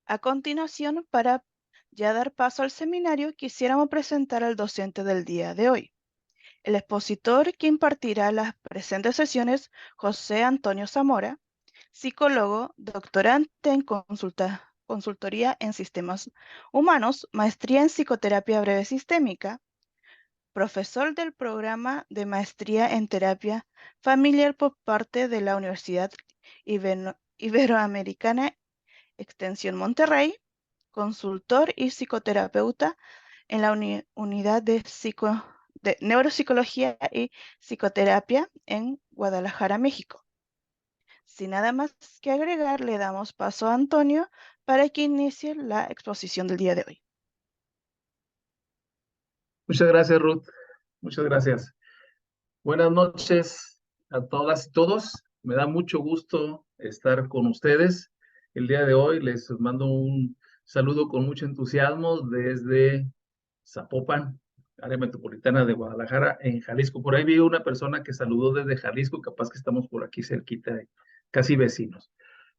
A continuación, para ya dar paso al seminario, quisiéramos presentar al docente del día de hoy. El expositor que impartirá las presentes sesiones, José Antonio Zamora, psicólogo, doctorante en consultoría en sistemas humanos, maestría en psicoterapia breve sistémica, profesor del programa de maestría en terapia familiar por parte de la Universidad Iberoamericana Extensión Monterrey, consultor y psicoterapeuta en la unidad de neuropsicología y psicoterapia en Guadalajara, México. Sin nada más que agregar, le damos paso a Antonio para que inicie la exposición del día de hoy. Muchas gracias, Ruth. Muchas gracias. Buenas noches a todas y todos. Me da mucho gusto estar con ustedes. El día de hoy les mando un saludo con mucho entusiasmo desde Zapopan, área metropolitana de Guadalajara, en Jalisco. Por ahí vi una persona que saludó desde Jalisco, capaz que estamos por aquí cerquita, casi vecinos.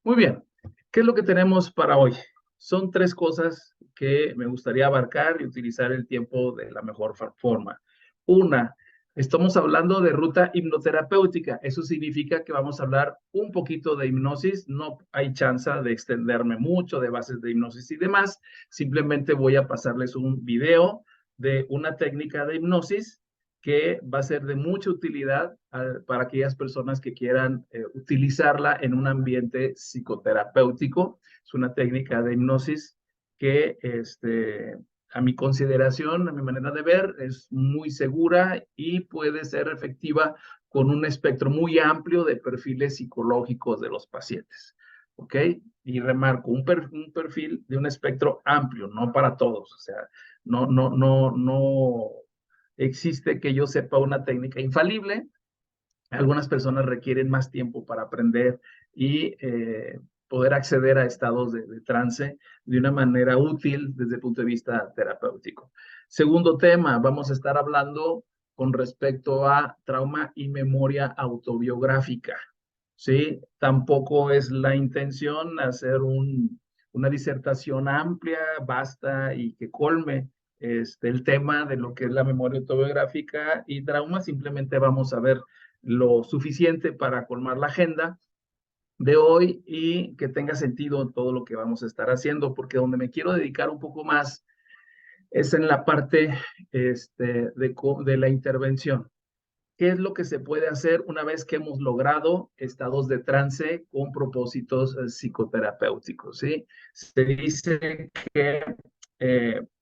Muy bien, ¿qué es lo que tenemos para hoy? Son tres cosas que me gustaría abarcar y utilizar el tiempo de la mejor forma. Una, estamos hablando de ruta hipnoterapéutica. Eso significa que vamos a hablar un poquito de hipnosis. No hay chance de extenderme mucho de bases de hipnosis y demás. Simplemente voy a pasarles un video de una técnica de hipnosis que va a ser de mucha utilidad para aquellas personas que quieran utilizarla en un ambiente psicoterapéutico. Es una técnica de hipnosis que a mi consideración, a mi manera de ver, es muy segura y puede ser efectiva con un espectro muy amplio de perfiles psicológicos de los pacientes. ¿Ok? Y remarco, un perfil de un espectro amplio, no para todos. O sea, no existe que yo sepa una técnica infalible. Algunas personas requieren más tiempo para aprender y poder acceder a estados de trance de una manera útil desde el punto de vista terapéutico. Segundo tema, vamos a estar hablando con respecto a trauma y memoria autobiográfica. ¿Sí? Tampoco es la intención hacer una disertación amplia, vasta y que colme el tema de lo que es la memoria autobiográfica y trauma. Simplemente vamos a ver lo suficiente para colmar la agenda de hoy y que tenga sentido todo lo que vamos a estar haciendo, porque donde me quiero dedicar un poco más es en la parte de la intervención. ¿Qué es lo que se puede hacer una vez que hemos logrado estados de trance con propósitos psicoterapéuticos? ¿Sí? Se dice que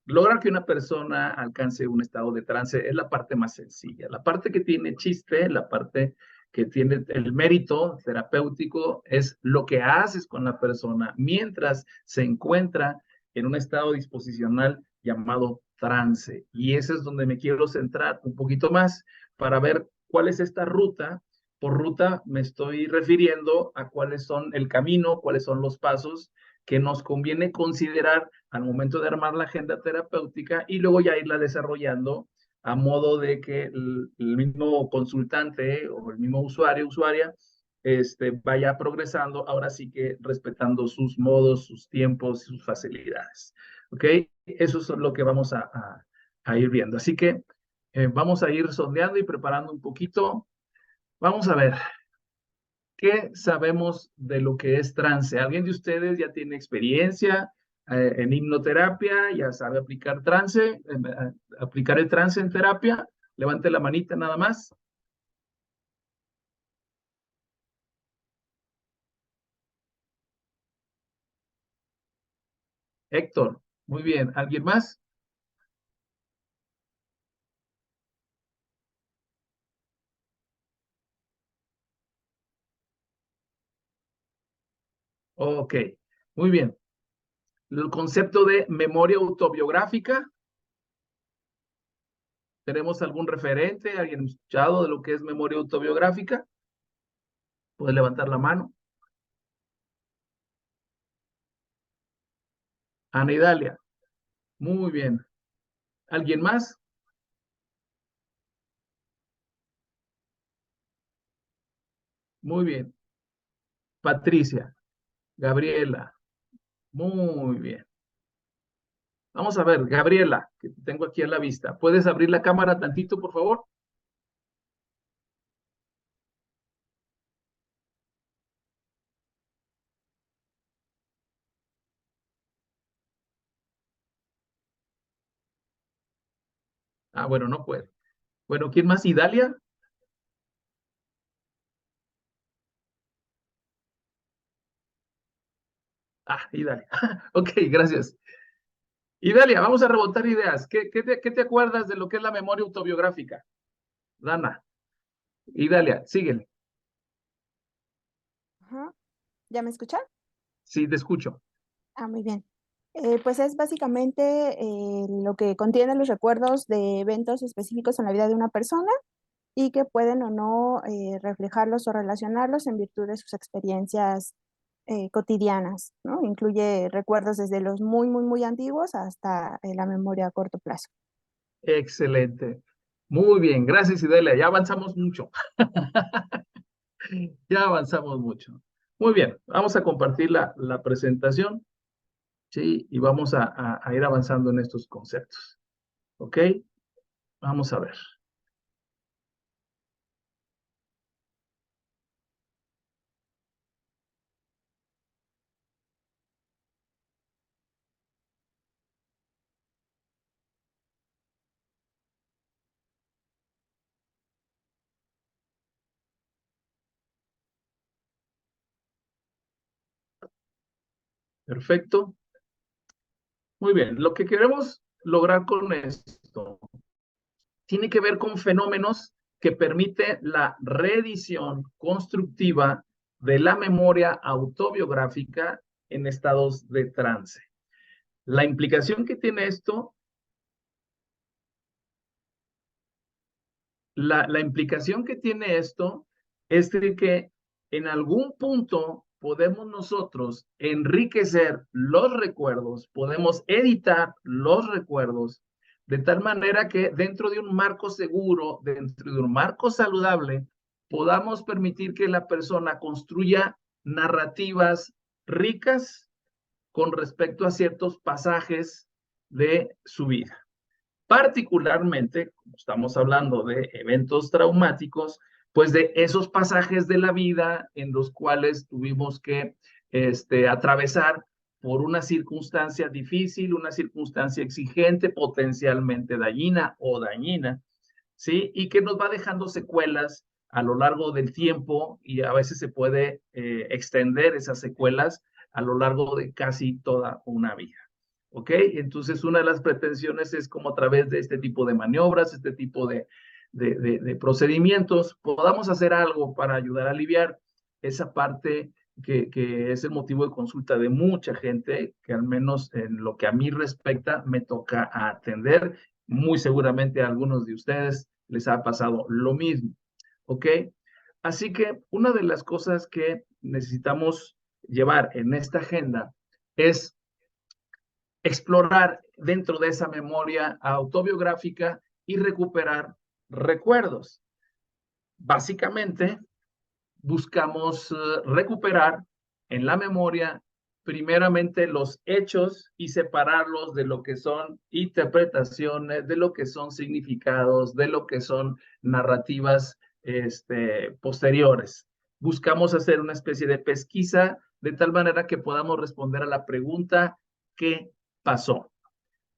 lograr que una persona alcance un estado de trance es la parte más sencilla. La parte que tiene chiste, la parte que tiene el mérito terapéutico es lo que haces con la persona mientras se encuentra en un estado disposicional llamado trance. Y ese es donde me quiero centrar un poquito más para ver cuál es esta ruta. Por ruta me estoy refiriendo a cuáles son el camino, cuáles son los pasos que nos conviene considerar al momento de armar la agenda terapéutica y luego ya irla desarrollando a modo de que el mismo consultante o el mismo usuario, usuaria, vaya progresando, ahora sí que respetando sus modos, sus tiempos y sus facilidades. ¿Ok? Eso es lo que vamos a ir viendo. Así que vamos a ir sondeando y preparando un poquito. Vamos a ver, ¿qué sabemos de lo que es trance? ¿Alguien de ustedes ya tiene experiencia en hipnoterapia? ¿Ya sabe aplicar trance? ¿Aplicar el trance en terapia? Levante la manita nada más. Héctor, muy bien. ¿Alguien más? Ok, muy bien. El concepto de memoria autobiográfica. ¿Tenemos algún referente? ¿Alguien ha escuchado de lo que es memoria autobiográfica? Puede levantar la mano. Ana Idalia. Muy bien. ¿Alguien más? Muy bien. Patricia, Gabriela, Muy bien. Vamos a ver, Gabriela, que te tengo aquí a la vista. ¿Puedes abrir la cámara tantito, por favor? Ah, bueno, no puede. Bueno, ¿quién más? ¿Idalia? Ah, Idalia. Ok, gracias. Idalia, vamos a rebotar ideas. ¿Qué te acuerdas de lo que es la memoria autobiográfica? Dana, Idalia, síguele. Ajá. ¿Ya me escuchan? Sí, te escucho. Ah, muy bien. Pues es básicamente lo que contiene los recuerdos de eventos específicos en la vida de una persona y que pueden o no reflejarlos o relacionarlos en virtud de sus experiencias cotidianas, ¿no? Incluye recuerdos desde los muy, muy, muy antiguos hasta la memoria a corto plazo. Excelente. Muy bien, gracias, Idalia. Ya avanzamos mucho. Ya avanzamos mucho. Muy bien, vamos a compartir la presentación, ¿sí? Y vamos a ir avanzando en estos conceptos. ¿Ok? Vamos a ver. Perfecto. Muy bien, lo que queremos lograr con esto tiene que ver con fenómenos que permiten la reedición constructiva de la memoria autobiográfica en estados de trance. La implicación que tiene esto, la implicación que tiene esto es de que en algún punto podemos nosotros enriquecer los recuerdos, podemos editar los recuerdos de tal manera que dentro de un marco seguro, dentro de un marco saludable, podamos permitir que la persona construya narrativas ricas con respecto a ciertos pasajes de su vida. Particularmente, como estamos hablando de eventos traumáticos, pues de esos pasajes de la vida en los cuales tuvimos que atravesar por una circunstancia difícil, una circunstancia exigente, potencialmente dañina, ¿sí? Y que nos va dejando secuelas a lo largo del tiempo y a veces se puede extender esas secuelas a lo largo de casi toda una vida. ¿Ok? Entonces, una de las pretensiones es como a través de este tipo de maniobras, este tipo de procedimientos, podamos hacer algo para ayudar a aliviar esa parte que es el motivo de consulta de mucha gente, que al menos en lo que a mí respecta, me toca atender. Muy seguramente a algunos de ustedes les ha pasado lo mismo. ¿Ok? Así que una de las cosas que necesitamos llevar en esta agenda es explorar dentro de esa memoria autobiográfica y recuperar recuerdos. Básicamente, buscamos recuperar en la memoria primeramente los hechos y separarlos de lo que son interpretaciones, de lo que son significados, de lo que son narrativas posteriores. Buscamos hacer una especie de pesquisa de tal manera que podamos responder a la pregunta ¿qué pasó?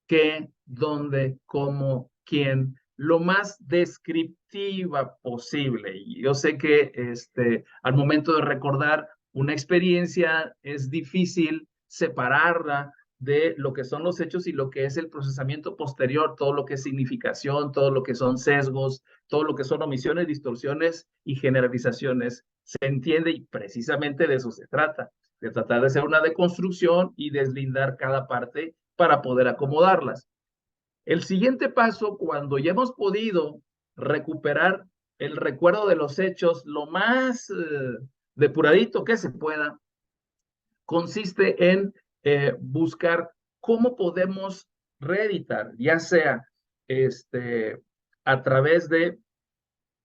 ¿Qué, dónde, cómo, quién? Lo más descriptiva posible. Y yo sé que al momento de recordar una experiencia es difícil separarla de lo que son los hechos y lo que es el procesamiento posterior, todo lo que es significación, todo lo que son sesgos, todo lo que son omisiones, distorsiones y generalizaciones. Se entiende y precisamente de eso se trata, de tratar de hacer una deconstrucción y deslindar cada parte para poder acomodarlas. El siguiente paso, cuando ya hemos podido recuperar el recuerdo de los hechos lo más depuradito que se pueda, consiste en buscar cómo podemos reeditar, ya sea a través de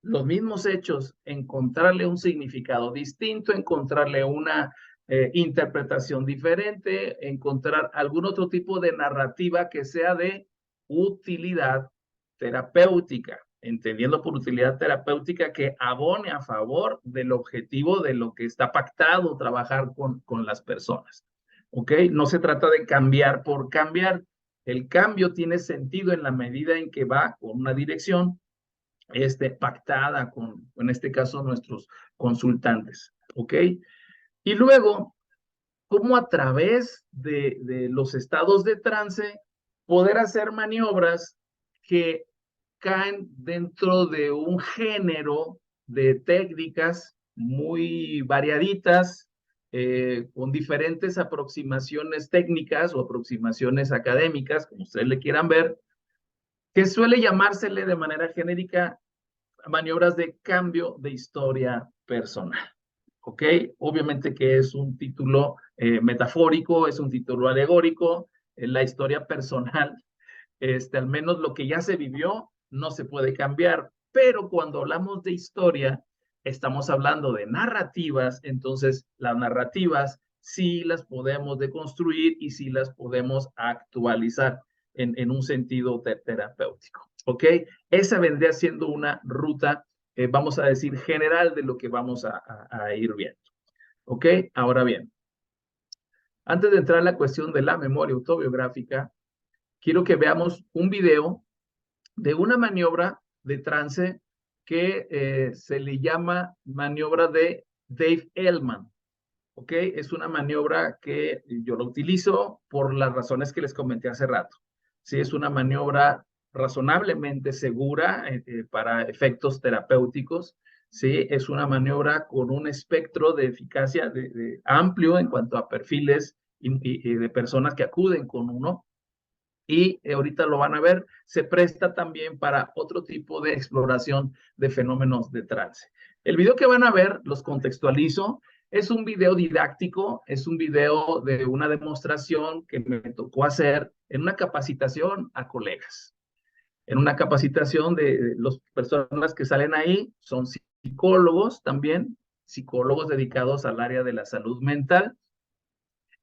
los mismos hechos, encontrarle un significado distinto, encontrarle una interpretación diferente, encontrar algún otro tipo de narrativa que sea de utilidad terapéutica, entendiendo por utilidad terapéutica que abone a favor del objetivo de lo que está pactado trabajar con las personas. ¿Ok? No se trata de cambiar por cambiar. El cambio tiene sentido en la medida en que va con una dirección pactada con, en este caso, nuestros consultantes. ¿Ok? Y luego, cómo a través de los estados de trance poder hacer maniobras que caen dentro de un género de técnicas muy variaditas, con diferentes aproximaciones técnicas o aproximaciones académicas, como ustedes le quieran ver, que suele llamársele de manera genérica maniobras de cambio de historia personal. ¿Ok? Obviamente que es un título metafórico, es un título alegórico, la historia personal, al menos lo que ya se vivió, no se puede cambiar, pero cuando hablamos de historia, estamos hablando de narrativas, entonces las narrativas sí las podemos deconstruir y sí las podemos actualizar en un sentido terapéutico. ¿Ok? Esa vendría siendo una ruta, vamos a decir, general de lo que vamos a ir viendo. ¿Ok? Ahora bien, antes de entrar a la cuestión de la memoria autobiográfica, quiero que veamos un video de una maniobra de trance que se le llama maniobra de Dave Elman. ¿Ok? Es una maniobra que yo lo utilizo por las razones que les comenté hace rato. Sí, es una maniobra razonablemente segura para efectos terapéuticos. Sí, es una maniobra con un espectro de eficacia amplio en cuanto a perfiles y de personas que acuden con uno. Y ahorita lo van a ver, se presta también para otro tipo de exploración de fenómenos de trance. El video que van a ver, los contextualizo, es un video didáctico, es un video de una demostración que me tocó hacer en una capacitación a colegas. En una capacitación de las personas que salen ahí, son psicólogos también, psicólogos dedicados al área de la salud mental.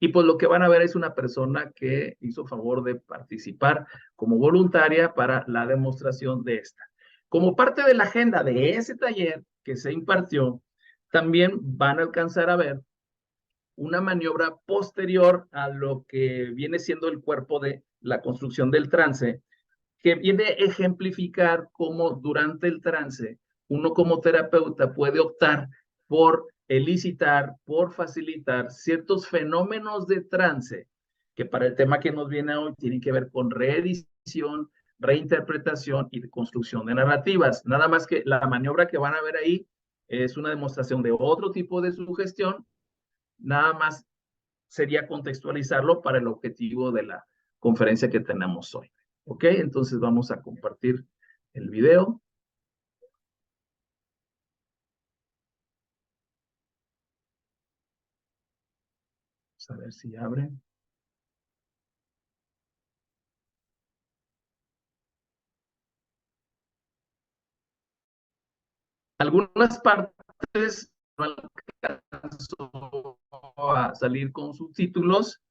Y pues lo que van a ver es una persona que hizo favor de participar como voluntaria para la demostración de esta. Como parte de la agenda de ese taller que se impartió, también van a alcanzar a ver una maniobra posterior a lo que viene siendo el cuerpo de la construcción del trance, que viene a ejemplificar cómo durante el trance uno como terapeuta puede optar por elicitar, por facilitar ciertos fenómenos de trance que para el tema que nos viene hoy tienen que ver con reedición, reinterpretación y construcción de narrativas. Nada más que la maniobra que van a ver ahí es una demostración de otro tipo de sugestión, nada más sería contextualizarlo para el objetivo de la conferencia que tenemos hoy. ¿Ok? Entonces vamos a compartir el video. Vamos a ver si abre. Algunas partes no alcanzó a salir con subtítulos,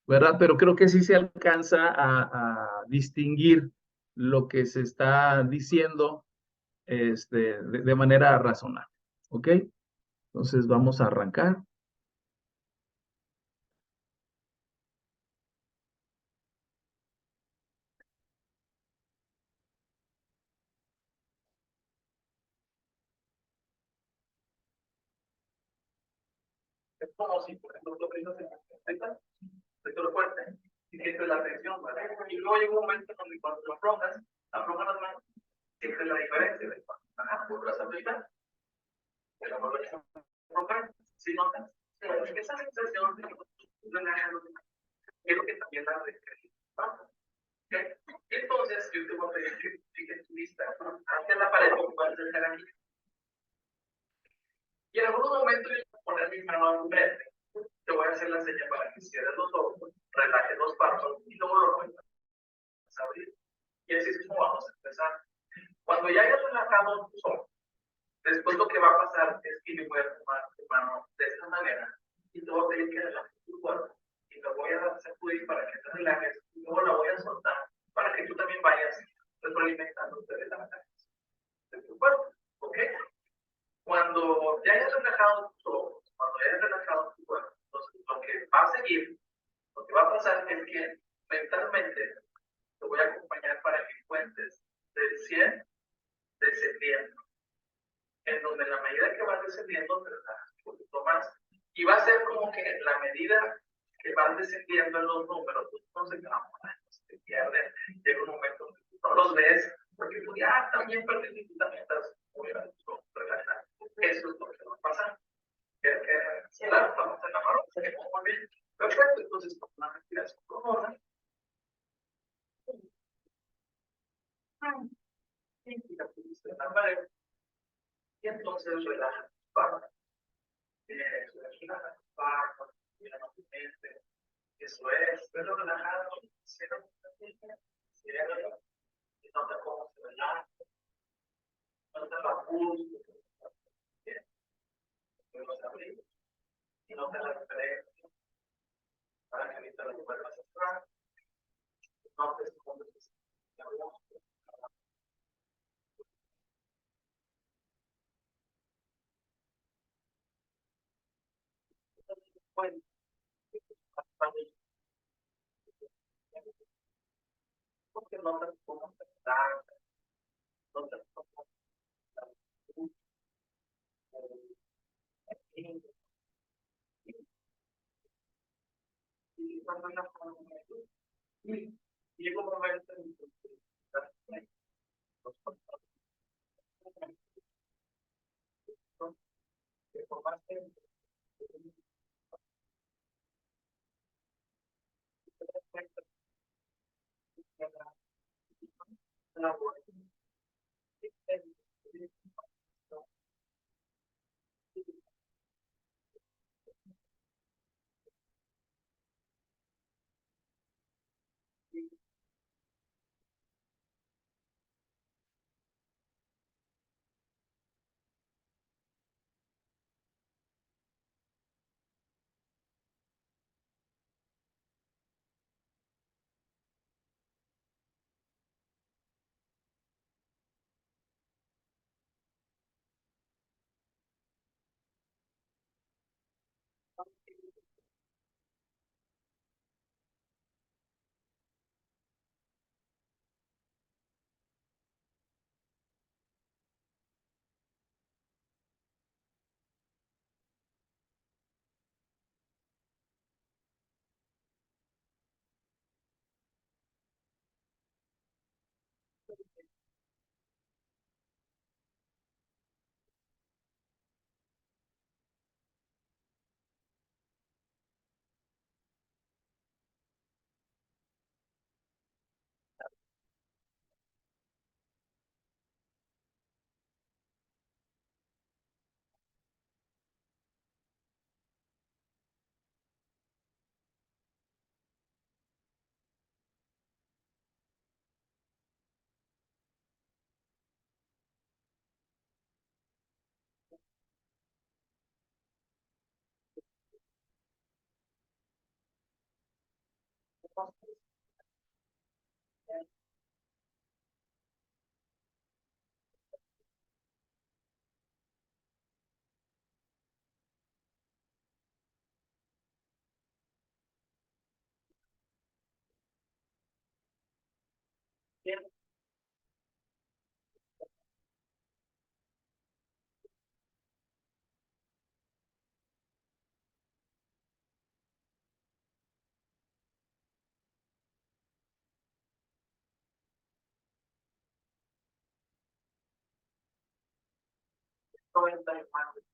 ¿verdad? Pero creo que sí se alcanza a distinguir lo que se está diciendo de manera razonable. ¿Ok? Entonces vamos a arrancar. Es como si, por ejemplo, tú aprendas en la sector fuerte y sientes la tensión, ¿vale? Y luego llega un momento donde cuando lo aflojas las manos, sientes la diferencia de cuando vuelves a aplicar, de la vuelves a aflojar, ¿sí notas? Esa sensación de es lo que también la describe. Entonces, yo te voy a pedir que fijes tu vista hacia la pared que puedes dejar aquí. Y en algún momento yo voy a poner mi mano en frente. Te voy a hacer la señal para que cierres los ojos, relajes los párpados y luego lo vuelvas a abrir. Y así es como vamos a empezar. Cuando ya hayas relajado tus ojos, después lo que va a pasar es que yo voy a tomar tu mano de esta manera y te voy a pedir que relajes tu cuerpo y te voy a sacudir para que te relajes y luego la voy a soltar para que tú también vayas retroalimentándote de la relajación de tu cuerpo, ¿ok? Cuando ya hayas relajado tus ojos, cuando ya hayas relajado tu cuerpo, entonces lo que va a seguir, lo que va a pasar es que mentalmente te voy a acompañar para que cuentes del 100 descendiendo, en donde en la medida que vas descendiendo te relajas un poquito más y va a ser como que la medida que vas descendiendo en los números, pues no se te pierden, llega un momento donde tú no los ves porque tú ya también perdiste y tú también estás muy relajado. Eso es lo que va a pasar. Claro, estamos en la mano, muy bien. Perfecto, entonces con una respiración profunda. Y la pusiste en la pared. Y entonces relaja tus párpados. Eso es, relaja tus párpados, relaja tu mente. Eso es, pero relajado. Cierra y nota cómo se relaja. Nota la música. Podemos abrir y nota la diferencia para que ahorita lo vuelvas a cerrar. Notes cómo se siente la música. Bueno, porque notas cómo se relaja, notas cómo y cuando la y llega un momento en que los contactos que formaste la noventa y más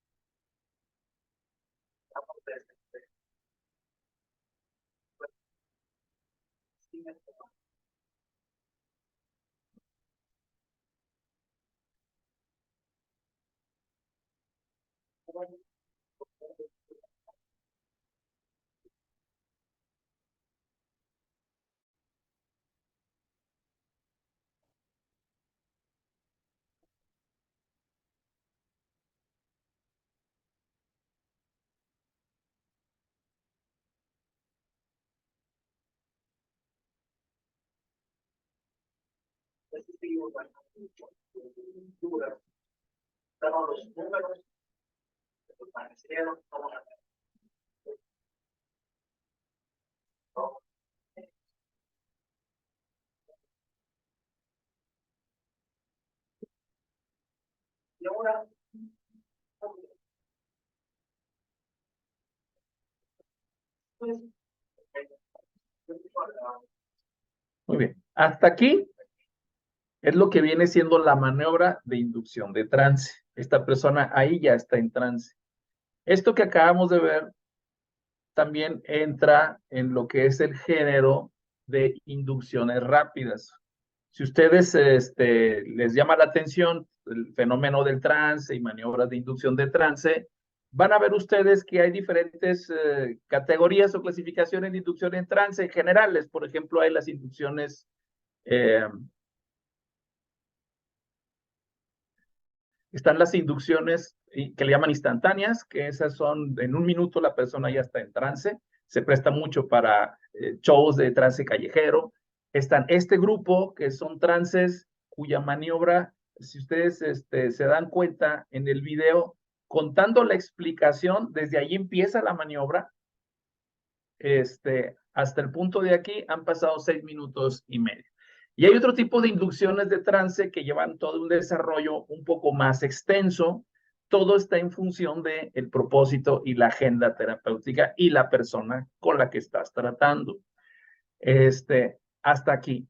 Muy bien. Hasta aquí es lo que viene siendo la maniobra de inducción de trance. Esta persona ahí ya está en trance. Esto que acabamos de ver también entra en lo que es el género de inducciones rápidas. Si ustedes les llama la atención el fenómeno del trance y maniobras de inducción de trance, van a ver ustedes que hay diferentes categorías o clasificaciones de inducción en trance generales. Por ejemplo, hay las inducciones están las inducciones que le llaman instantáneas, que esas son en un minuto la persona ya está en trance. Se presta mucho para shows de trance callejero. Están este grupo que son trances cuya maniobra, si ustedes se dan cuenta en el video, contando la explicación, desde ahí empieza la maniobra. Hasta el punto de aquí han pasado 6 minutos y medio. Y hay otro tipo de inducciones de trance que llevan todo un desarrollo un poco más extenso. Todo está en función del propósito y la agenda terapéutica y la persona con la que estás tratando. Hasta aquí.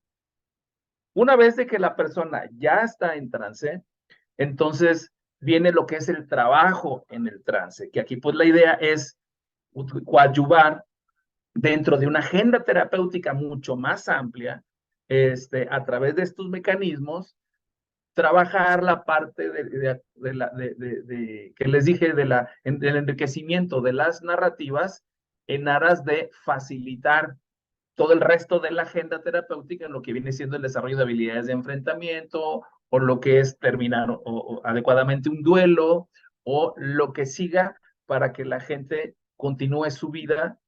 Una vez de que la persona ya está en trance, entonces viene lo que es el trabajo en el trance, que aquí pues la idea es coadyuvar dentro de una agenda terapéutica mucho más amplia, a través de estos mecanismos, trabajar la parte que les dije del enriquecimiento de las narrativas en aras de facilitar todo el resto de la agenda terapéutica en lo que viene siendo el desarrollo de habilidades de enfrentamiento o lo que es terminar o adecuadamente un duelo o lo que siga para que la gente continúe su vida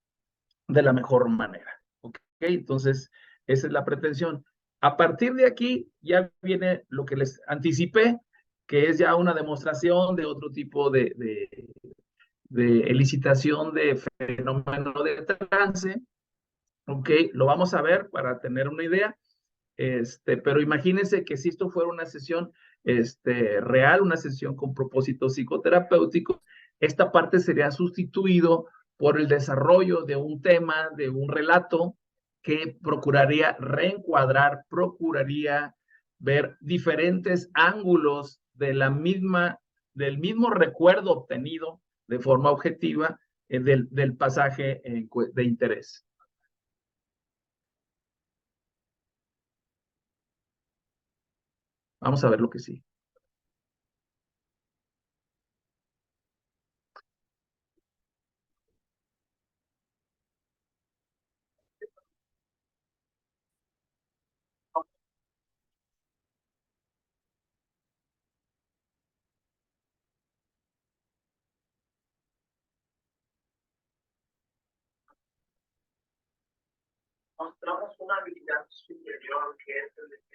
de la mejor manera. ¿Ok? Entonces, esa es la pretensión. A partir de aquí ya viene lo que les anticipé, que es ya una demostración de otro tipo de elicitación de fenómeno de trance. ¿Ok? Lo vamos a ver para tener una idea. Pero imagínense que si esto fuera una sesión real, una sesión con propósito psicoterapéutico, esta parte sería sustituido por el desarrollo de un tema, de un relato que procuraría reencuadrar, procuraría ver diferentes ángulos del mismo recuerdo obtenido de forma objetiva del pasaje de interés. Vamos a ver lo que sí. Mostramos una habilidad superior que es el de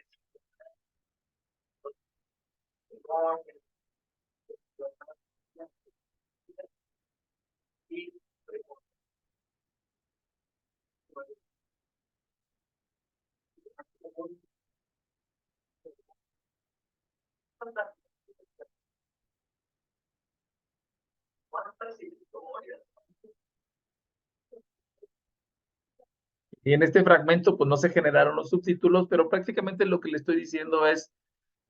y en este fragmento pues no se generaron los subtítulos, pero prácticamente lo que le estoy diciendo es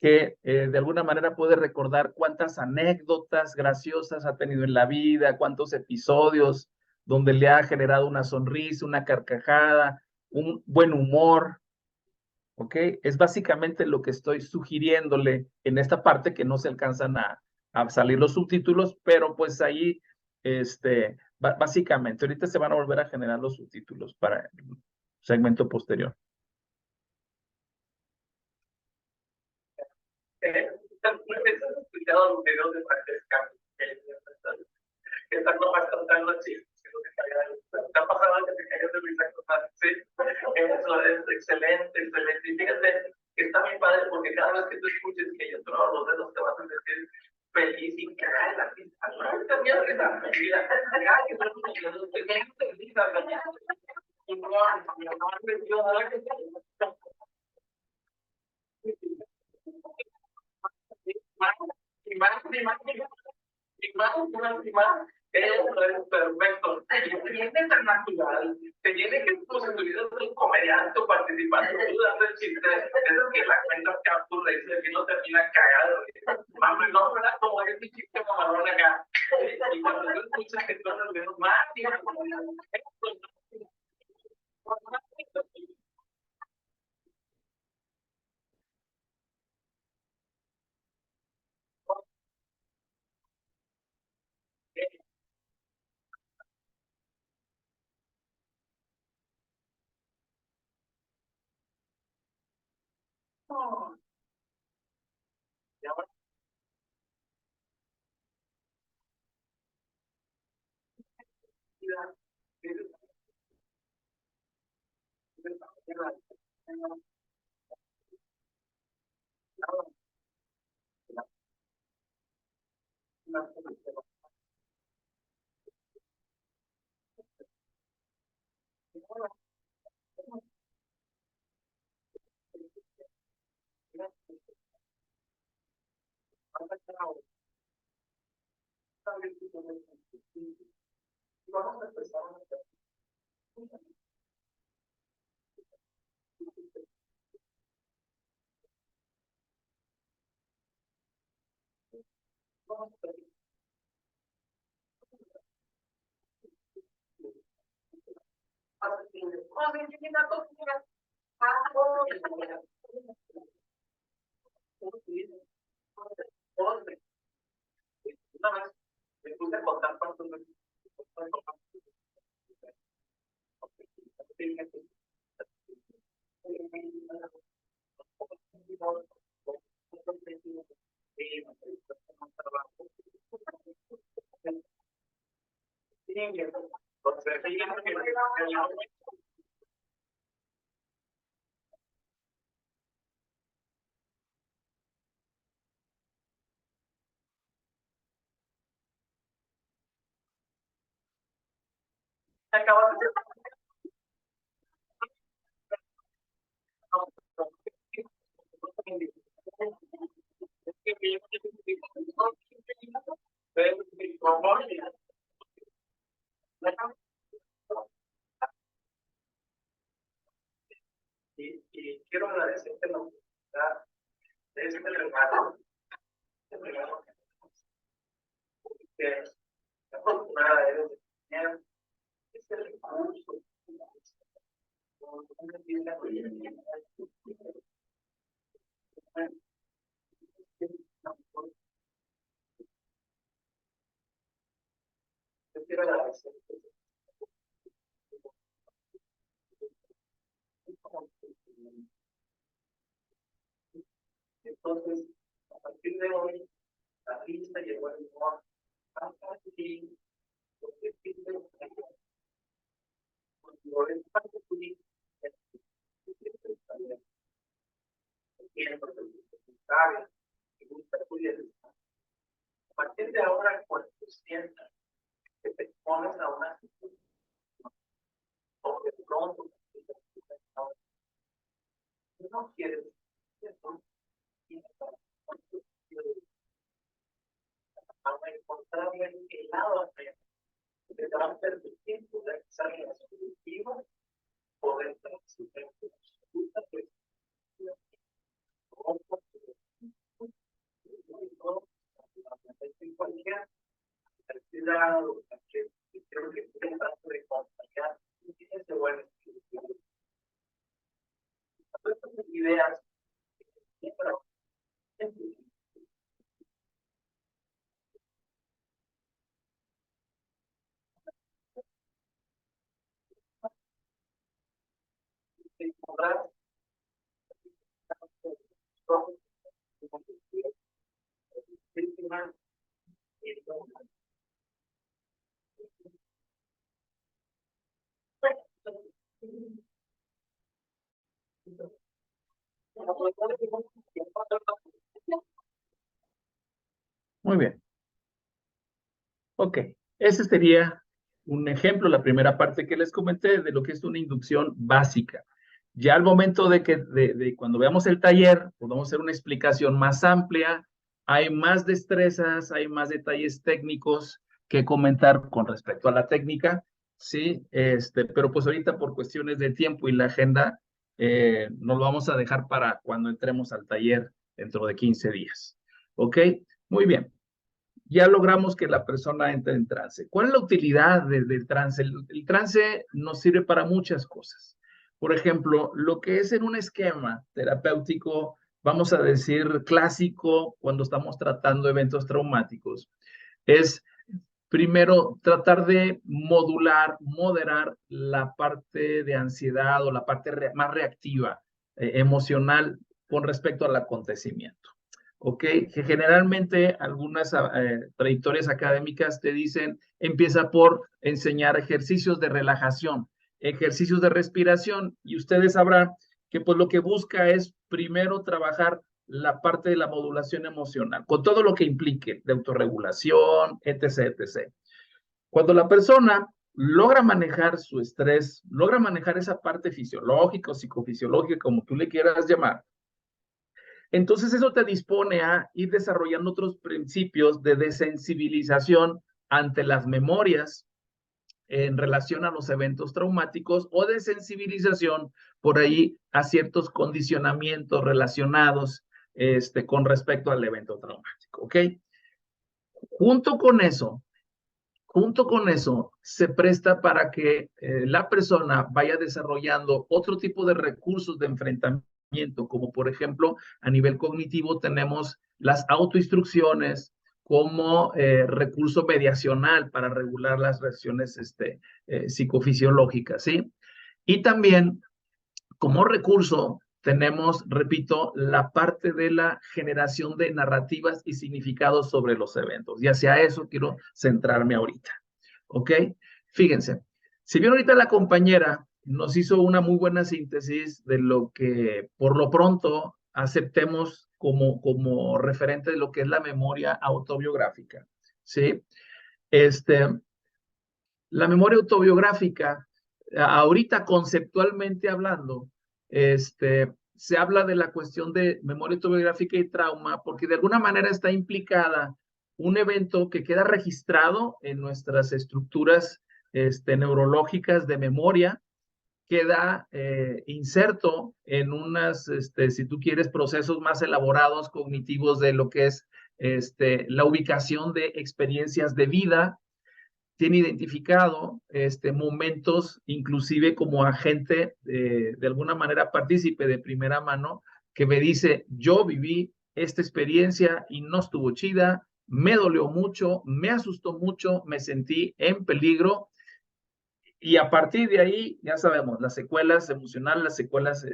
que de alguna manera puede recordar cuántas anécdotas graciosas ha tenido en la vida, cuántos episodios donde le ha generado una sonrisa, una carcajada, un buen humor, ¿ok? Es básicamente lo que estoy sugiriéndole en esta parte que no se alcanzan a salir los subtítulos, pero pues ahí, básicamente, ahorita se van a volver a generar los subtítulos para el segmento posterior. ¿Has escuchado los videos de Francesca? Que están nomás contando chistes. ¿Te ha pasado que te cayó de risa? Sí, eso es excelente, excelente. Y fíjate que está muy padre vez que tú escuches que yo trono los dedos, te vas a sentir feliz y caer la pista. También que la vida, que los dedos te quedan felices. Y no, eso es perfecto. Se viene tan natural, se viene que como si tuvieras un comediante o participante, tú das el chiste, eso que la cuenta que Arturo le dice que no termina cagado. Mami, no, ¿verdad? Como ese chiste mamarrón acá. Y cuando tú escuchas que todos los dedos más, vamos a empezar me puse a contar cuántos acabas de y quiero agradecerte la oportunidad de este regalo, que afortunada eres de tener este recurso. Yo quiero agradecerte. Entonces, a partir de hoy, la lista llegó al humor. Hasta aquí, lo que pide lo es parte de tu vida. Entiendo que sabes que gusta tu vida. A partir de ahora, cuando sientas que te pones a una situación, o de pronto no quieres eso, a encontrarle el lado afuera, que te va a permitir poder salir a su objetivo, poder transitar tu absoluta felicidad, en cualquier actividad o cualquier creo que tengas de acompañar, tienes de buen espíritu. Estas ideas, pero encontrar Muy bien. Ok. Ese sería un ejemplo, la primera parte que les comenté de lo que es una inducción básica. Ya al momento de cuando veamos el taller, podemos hacer una explicación más amplia. Hay más destrezas, hay más detalles técnicos que comentar con respecto a la técnica, sí, pero pues ahorita por cuestiones de tiempo y la agenda, nos lo vamos a dejar para cuando entremos al taller dentro de 15 días. ¿Ok? Muy bien. Ya logramos que la persona entre en trance. ¿Cuál es la utilidad del trance? El trance nos sirve para muchas cosas. Por ejemplo, lo que es en un esquema terapéutico, vamos a decir clásico, cuando estamos tratando eventos traumáticos, es primero tratar de modular, moderar la parte de ansiedad o la parte más reactiva, emocional con respecto al acontecimiento. ¿Ok? Que generalmente algunas trayectorias académicas te dicen, empieza por enseñar ejercicios de relajación, ejercicios de respiración, y ustedes sabrán que pues lo que busca es primero trabajar la parte de la modulación emocional, con todo lo que implique de autorregulación, etc., etc. Cuando la persona logra manejar su estrés, logra manejar esa parte fisiológica o psicofisiológica, como tú le quieras llamar, entonces eso te dispone a ir desarrollando otros principios de desensibilización ante las memorias en relación a los eventos traumáticos o de sensibilización por ahí a ciertos condicionamientos relacionados con respecto al evento traumático, ¿ok? Junto con eso, se presta para que la persona vaya desarrollando otro tipo de recursos de enfrentamiento, como por ejemplo, a nivel cognitivo tenemos las autoinstrucciones como recurso mediacional para regular las reacciones psicofisiológicas, ¿sí? Y también como recurso tenemos, repito, la parte de la generación de narrativas y significados sobre los eventos. Y hacia eso quiero centrarme ahorita. ¿Ok? Fíjense, si bien ahorita la compañera nos hizo una muy buena síntesis de lo que por lo pronto aceptemos como referente de lo que es la memoria autobiográfica, ¿sí? La memoria autobiográfica, ahorita conceptualmente hablando, se habla de la cuestión de memoria autobiográfica y trauma, porque de alguna manera está implicada un evento que queda registrado en nuestras estructuras neurológicas de memoria, queda inserto en unas, si tú quieres, procesos más elaborados cognitivos de lo que es la ubicación de experiencias de vida, tiene identificado momentos, inclusive como agente de alguna manera partícipe de primera mano, que me dice, yo viví esta experiencia y no estuvo chida, me dolió mucho, me asustó mucho, me sentí en peligro, y a partir de ahí, ya sabemos, las secuelas emocionales, las secuelas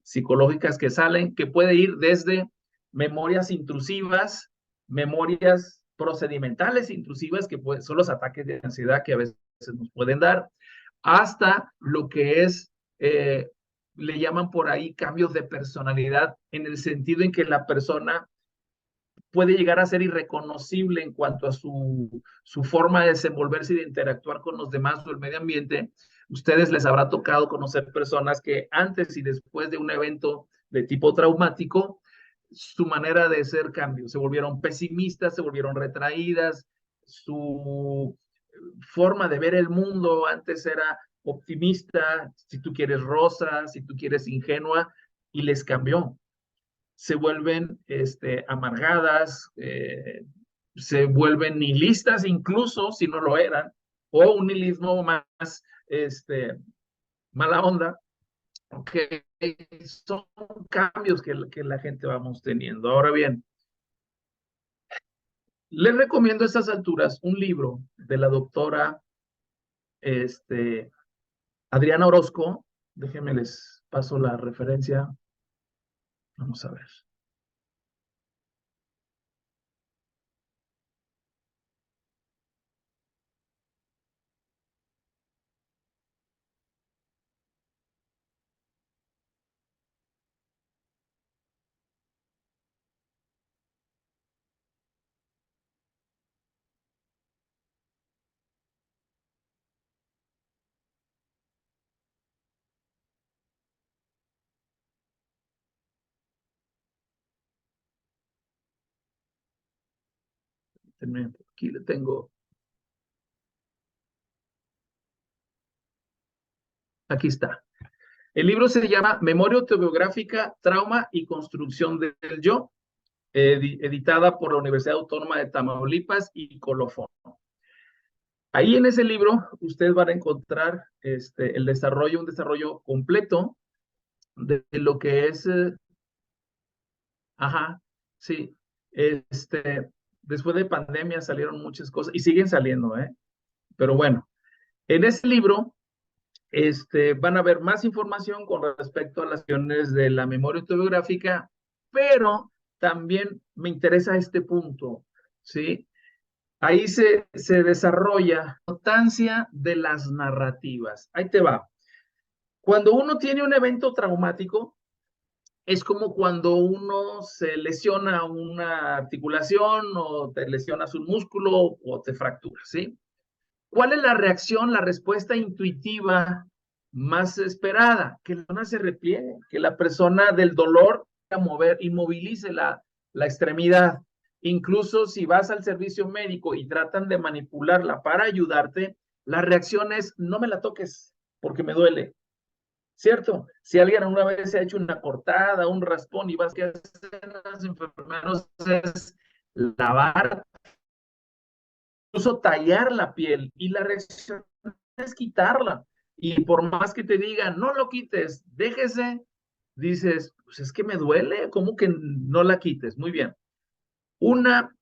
psicológicas que salen, que puede ir desde memorias intrusivas, memorias procedimentales intrusivas, que son los ataques de ansiedad que a veces nos pueden dar, hasta lo que es, le llaman por ahí cambios de personalidad, en el sentido en que la persona puede llegar a ser irreconocible en cuanto a su forma de desenvolverse y de interactuar con los demás o el medio ambiente. Ustedes les habrá tocado conocer personas que antes y después de un evento de tipo traumático, su manera de ser cambió. Se volvieron pesimistas, se volvieron retraídas, su forma de ver el mundo antes era optimista, si tú quieres rosa, si tú quieres ingenua, y les cambió. Se vuelven amargadas, se vuelven nihilistas incluso si no lo eran, o un nihilismo más mala onda, que son cambios que la gente vamos teniendo. Ahora bien, les recomiendo a estas alturas un libro de la doctora Adriana Orozco. Déjenme les paso la referencia. Vamos a ver. Aquí le tengo. Aquí está. El libro se llama Memoria autobiográfica, Trauma y Construcción del Yo, editada por la Universidad Autónoma de Tamaulipas y Colofón. Ahí en ese libro ustedes van a encontrar un desarrollo completo de lo que es, ajá, sí, después de pandemia salieron muchas cosas y siguen saliendo, pero bueno, en ese libro van a ver más información con respecto a las cuestiones de la memoria autobiográfica, pero también me interesa este punto, ¿sí? Ahí se desarrolla la importancia de las narrativas. Ahí te va. Cuando uno tiene un evento traumático, es como cuando uno se lesiona una articulación o te lesionas un músculo o te fracturas, ¿sí? ¿Cuál es la reacción, la respuesta intuitiva más esperada? Que la persona se repliegue, que la persona del dolor inmovilice la extremidad. Incluso si vas al servicio médico y tratan de manipularla para ayudarte, la reacción es, no me la toques porque me duele. ¿Cierto? Si alguien una vez se ha hecho una cortada, un raspón y vas a hacer los enfermeros es lavar, incluso tallar la piel y la reacción es quitarla. Y por más que te digan, no lo quites, déjese, dices, pues es que me duele, ¿cómo que no la quites? Muy bien.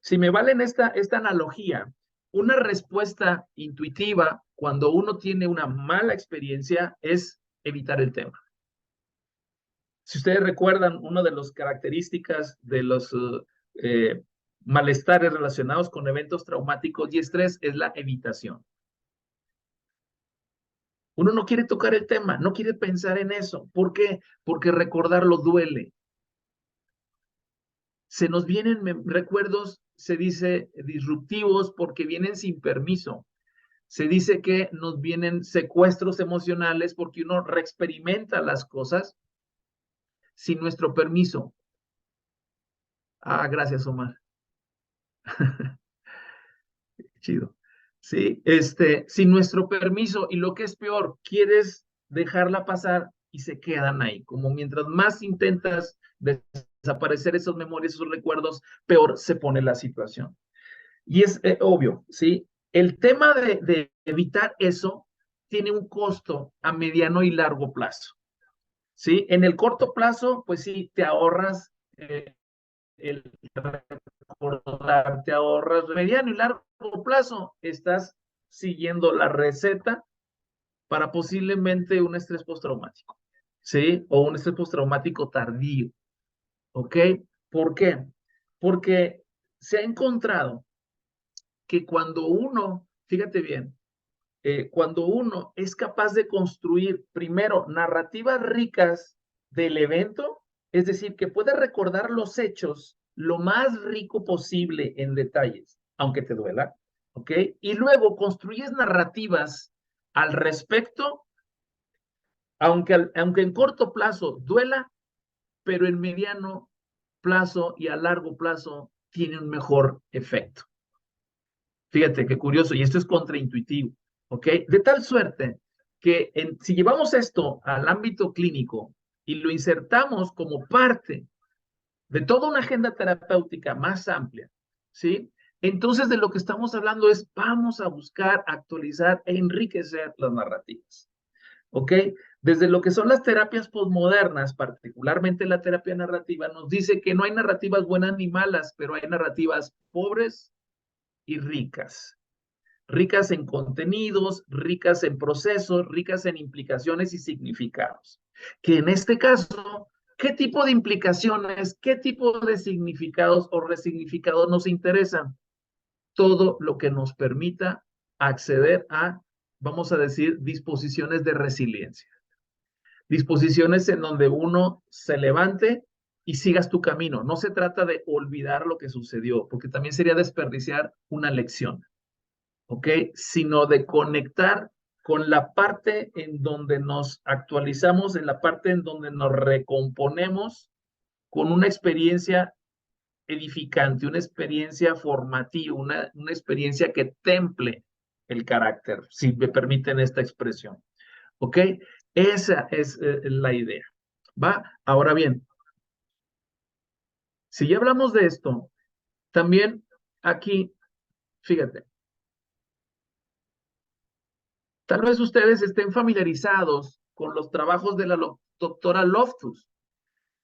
Si me valen esta analogía, una respuesta intuitiva cuando uno tiene una mala experiencia es evitar el tema. Si ustedes recuerdan, una de las características de los malestares relacionados con eventos traumáticos y estrés es la evitación. Uno no quiere tocar el tema, no quiere pensar en eso. ¿Por qué? Porque recordarlo duele. Se nos vienen recuerdos, se dice, disruptivos porque vienen sin permiso. Se dice que nos vienen secuestros emocionales porque uno reexperimenta las cosas sin nuestro permiso. Ah, gracias, Omar. Chido. Sí, sin nuestro permiso, y lo que es peor, quieres dejarla pasar y se quedan ahí. Como mientras más intentas desaparecer esas memorias, esos recuerdos, peor se pone la situación. Y es obvio, ¿sí? El tema de evitar eso tiene un costo a mediano y largo plazo, ¿sí? En el corto plazo, pues sí, te ahorras el recordar, te ahorras mediano y largo plazo, estás siguiendo la receta para posiblemente un estrés postraumático, ¿sí? O un estrés postraumático tardío, ¿ok? ¿Por qué? Porque se ha encontrado que cuando uno, fíjate bien, cuando uno es capaz de construir primero narrativas ricas del evento, es decir, que pueda recordar los hechos lo más rico posible en detalles, aunque te duela, ¿ok? Y luego construyes narrativas al respecto, aunque en corto plazo duela, pero en mediano plazo y a largo plazo tiene un mejor efecto. Fíjate qué curioso, y esto es contraintuitivo, ¿ok? De tal suerte que si llevamos esto al ámbito clínico y lo insertamos como parte de toda una agenda terapéutica más amplia, ¿sí? Entonces de lo que estamos hablando es vamos a buscar actualizar e enriquecer las narrativas, ¿ok? Desde lo que son las terapias posmodernas, particularmente la terapia narrativa, nos dice que no hay narrativas buenas ni malas, pero hay narrativas pobres y ricas. Ricas en contenidos, ricas en procesos, ricas en implicaciones y significados. Que en este caso, ¿qué tipo de implicaciones, qué tipo de significados o resignificados nos interesan? Todo lo que nos permita acceder a, vamos a decir, disposiciones de resiliencia. Disposiciones en donde uno se levante y sigas tu camino. No se trata de olvidar lo que sucedió, porque también sería desperdiciar una lección. ¿Ok? Sino de conectar con la parte en donde nos actualizamos, en la parte en donde nos recomponemos con una experiencia edificante, una experiencia formativa, una experiencia que temple el carácter, si me permiten esta expresión. ¿Ok? Esa es la idea. ¿Va? Ahora bien, si ya hablamos de esto, también aquí, fíjate, tal vez ustedes estén familiarizados con los trabajos de la doctora Loftus.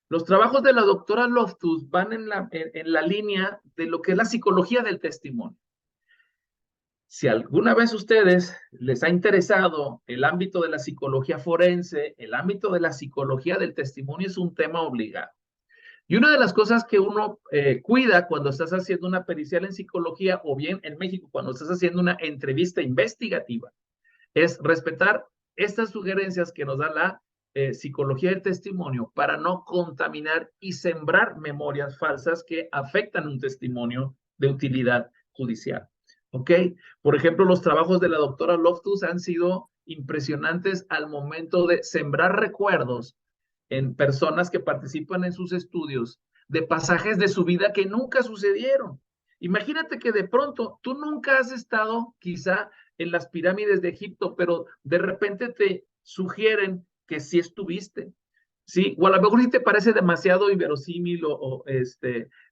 Los trabajos de la doctora Loftus van en la línea de lo que es la psicología del testimonio. Si alguna vez ustedes les ha interesado el ámbito de la psicología forense, el ámbito de la psicología del testimonio es un tema obligado. Y una de las cosas que uno cuida cuando estás haciendo una pericial en psicología, o bien en México cuando estás haciendo una entrevista investigativa, es respetar estas sugerencias que nos da la psicología del testimonio para no contaminar y sembrar memorias falsas que afectan un testimonio de utilidad judicial. ¿Ok? Por ejemplo, los trabajos de la doctora Loftus han sido impresionantes al momento de sembrar recuerdos en personas que participan en sus estudios de pasajes de su vida que nunca sucedieron. Imagínate que de pronto tú nunca has estado quizá en las pirámides de Egipto, pero de repente te sugieren que sí estuviste. Sí, o a lo mejor si te parece demasiado inverosímil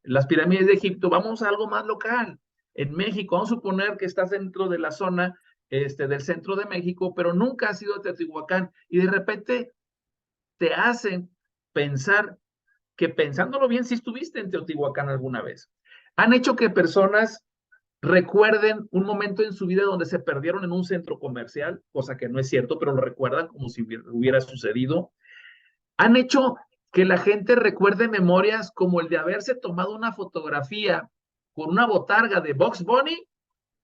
las pirámides de Egipto, vamos a algo más local. En México, vamos a suponer que estás dentro de la zona del centro de México, pero nunca has ido a Teotihuacán y de repente te hacen pensar que pensándolo bien, sí estuviste en Teotihuacán alguna vez. Han hecho que personas recuerden un momento en su vida donde se perdieron en un centro comercial, cosa que no es cierto, pero lo recuerdan como si hubiera sucedido. Han hecho que la gente recuerde memorias como el de haberse tomado una fotografía con una botarga de Bugs Bunny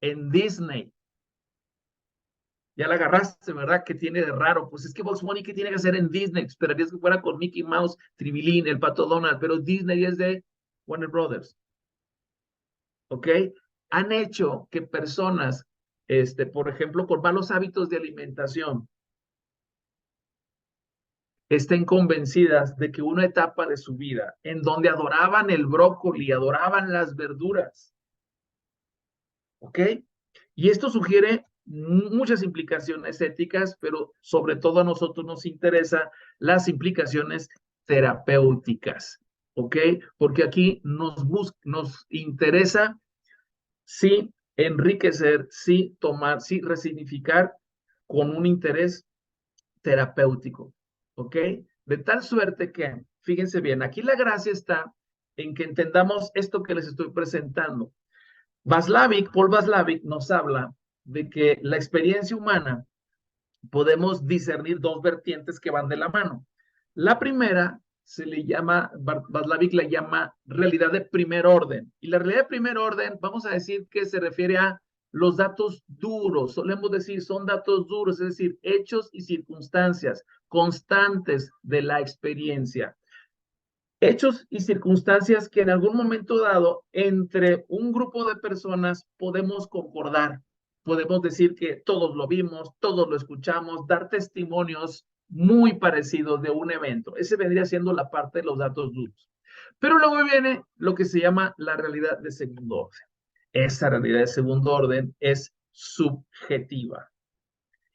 en Disney. Ya la agarraste, ¿verdad? ¿Qué tiene de raro? Pues es que Bugs Bunny, ¿qué tiene que hacer en Disney? Esperarías que fuera con Mickey Mouse, Tribilín, el Pato Donald, pero Disney es de Warner Brothers. ¿Ok? Han hecho que personas, por ejemplo, con malos hábitos de alimentación, estén convencidas de que una etapa de su vida en donde adoraban el brócoli, adoraban las verduras. ¿Ok? Y esto sugiere muchas implicaciones éticas, pero sobre todo a nosotros nos interesa las implicaciones terapéuticas. ¿Ok? Porque aquí nos interesa sí enriquecer, sí tomar, sí resignificar con un interés terapéutico, ¿ok? De tal suerte que, fíjense bien, aquí la gracia está en que entendamos esto que les estoy presentando. Paul Václavic nos habla de que la experiencia humana podemos discernir dos vertientes que van de la mano. La primera se le llama, Václavic la llama realidad de primer orden. Y la realidad de primer orden, vamos a decir que se refiere a los datos duros, solemos decir, son datos duros, es decir, hechos y circunstancias constantes de la experiencia. Hechos y circunstancias que en algún momento dado, entre un grupo de personas, podemos concordar. Podemos decir que todos lo vimos, todos lo escuchamos, dar testimonios muy parecidos de un evento. Ese vendría siendo la parte de los datos duros. Pero luego viene lo que se llama la realidad de segundo orden. Esa realidad de segundo orden es subjetiva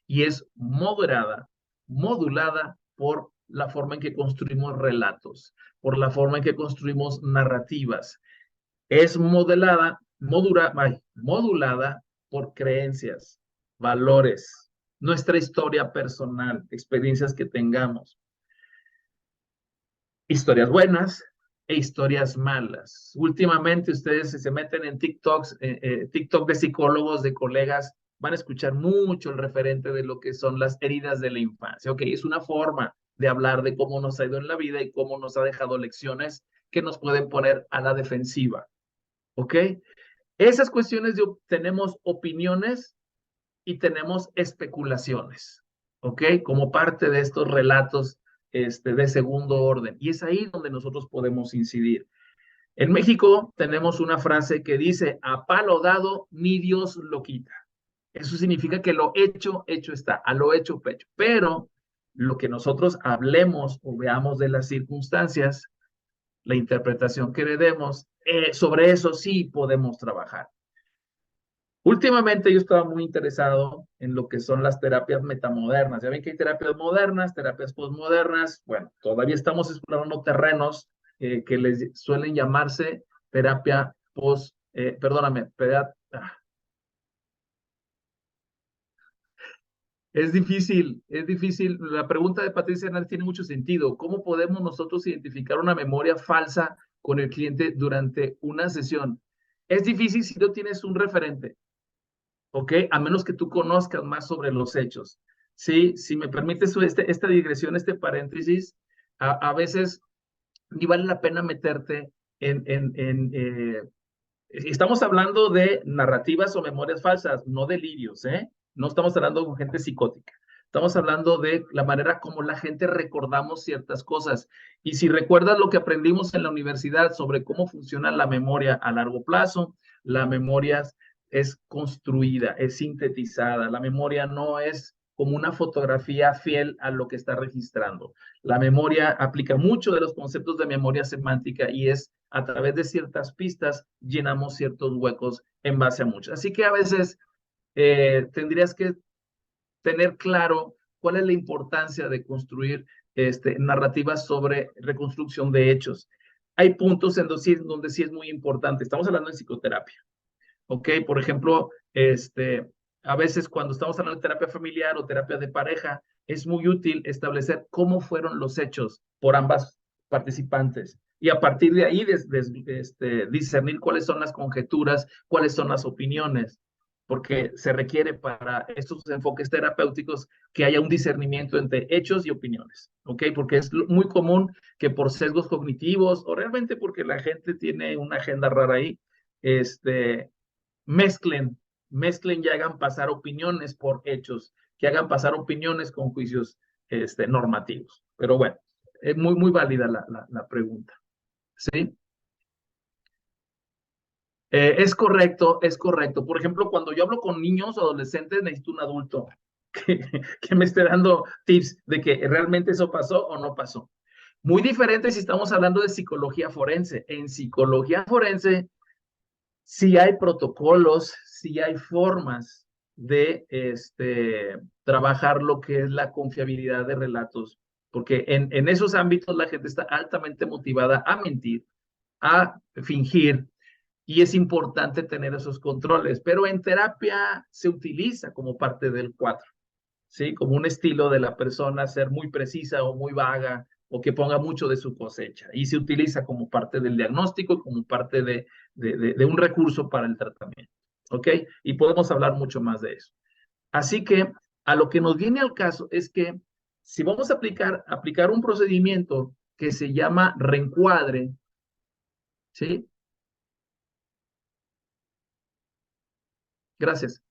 y es modulada por la forma en que construimos relatos, por la forma en que construimos narrativas. Es modulada por creencias, valores, nuestra historia personal, experiencias que tengamos. Historias buenas e historias malas. Últimamente ustedes si se meten en TikTok de psicólogos, de colegas, van a escuchar mucho el referente de lo que son las heridas de la infancia. Ok, es una forma de hablar de cómo nos ha ido en la vida y cómo nos ha dejado lecciones que nos pueden poner a la defensiva. Ok, esas cuestiones tenemos opiniones y tenemos especulaciones. Ok, como parte de estos relatos de segundo orden. Y es ahí donde nosotros podemos incidir. En México tenemos una frase que dice, a palo dado, ni Dios lo quita. Eso significa que lo hecho, hecho está, a lo hecho, pecho. Pero lo que nosotros hablemos o veamos de las circunstancias la interpretación que le demos. Sobre eso sí podemos trabajar. Últimamente yo estaba muy interesado en lo que son las terapias metamodernas. Ya ven que hay terapias modernas, terapias postmodernas. Bueno, todavía estamos explorando terrenos que les suelen llamarse terapia es difícil, es difícil. La pregunta de Patricia Hernández tiene mucho sentido. ¿Cómo podemos nosotros identificar una memoria falsa con el cliente durante una sesión? Es difícil si no tienes un referente. ¿Ok? A menos que tú conozcas más sobre los hechos. Sí, si me permites esta digresión, este paréntesis, a veces ni vale la pena meterte estamos hablando de narrativas o memorias falsas, no delirios, ¿eh? No estamos hablando con gente psicótica. Estamos hablando de la manera como la gente recordamos ciertas cosas. Y si recuerdas lo que aprendimos en la universidad sobre cómo funciona la memoria a largo plazo, la memoria es construida, es sintetizada. La memoria no es como una fotografía fiel a lo que está registrando. La memoria aplica mucho de los conceptos de memoria semántica y es a través de ciertas pistas llenamos ciertos huecos en base a muchos. Así que a veces tendrías que tener claro cuál es la importancia de construir narrativas sobre reconstrucción de hechos. Hay puntos en donde sí es muy importante. Estamos hablando de psicoterapia. ¿Ok? Por ejemplo, a veces cuando estamos hablando de terapia familiar o terapia de pareja, es muy útil establecer cómo fueron los hechos por ambas participantes y a partir de ahí discernir cuáles son las conjeturas, cuáles son las opiniones, porque se requiere para estos enfoques terapéuticos que haya un discernimiento entre hechos y opiniones, ¿ok? Porque es muy común que por sesgos cognitivos o realmente porque la gente tiene una agenda rara ahí, mezclen y hagan pasar opiniones por hechos, que hagan pasar opiniones con juicios normativos. Pero bueno, es muy válida la pregunta. ¿Sí? Es correcto, es correcto. Por ejemplo, cuando yo hablo con niños o adolescentes, necesito un adulto que me esté dando tips de que realmente eso pasó o no pasó. Muy diferente si estamos hablando de psicología forense. En psicología forense, sí hay protocolos, sí hay formas de trabajar lo que es la confiabilidad de relatos, porque en esos ámbitos la gente está altamente motivada a mentir, a fingir, y es importante tener esos controles, pero en terapia se utiliza como parte del 4, ¿sí? Como un estilo de la persona ser muy precisa o muy vaga o que ponga mucho de su cosecha y se utiliza como parte del diagnóstico y como parte de un recurso para el tratamiento, ¿ok? Y podemos hablar mucho más de eso. Así que a lo que nos viene al caso es que si vamos a aplicar un procedimiento que se llama reencuadre, ¿sí? Gracias.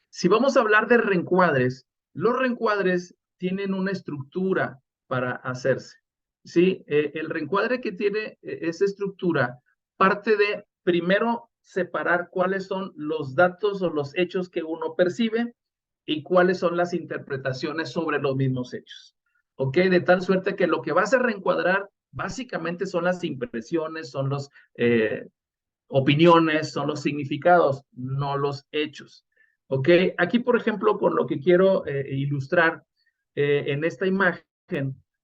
Si vamos a hablar de reencuadres, los reencuadres tienen una estructura para hacerse. ¿Sí? El reencuadre que tiene esa estructura parte de, primero, separar cuáles son los datos o los hechos que uno percibe y cuáles son las interpretaciones sobre los mismos hechos. ¿Ok? De tal suerte que lo que vas a reencuadrar básicamente son las impresiones, son los opiniones, son los significados, no los hechos. ¿Ok? Aquí, por ejemplo, con lo que quiero ilustrar en esta imagen,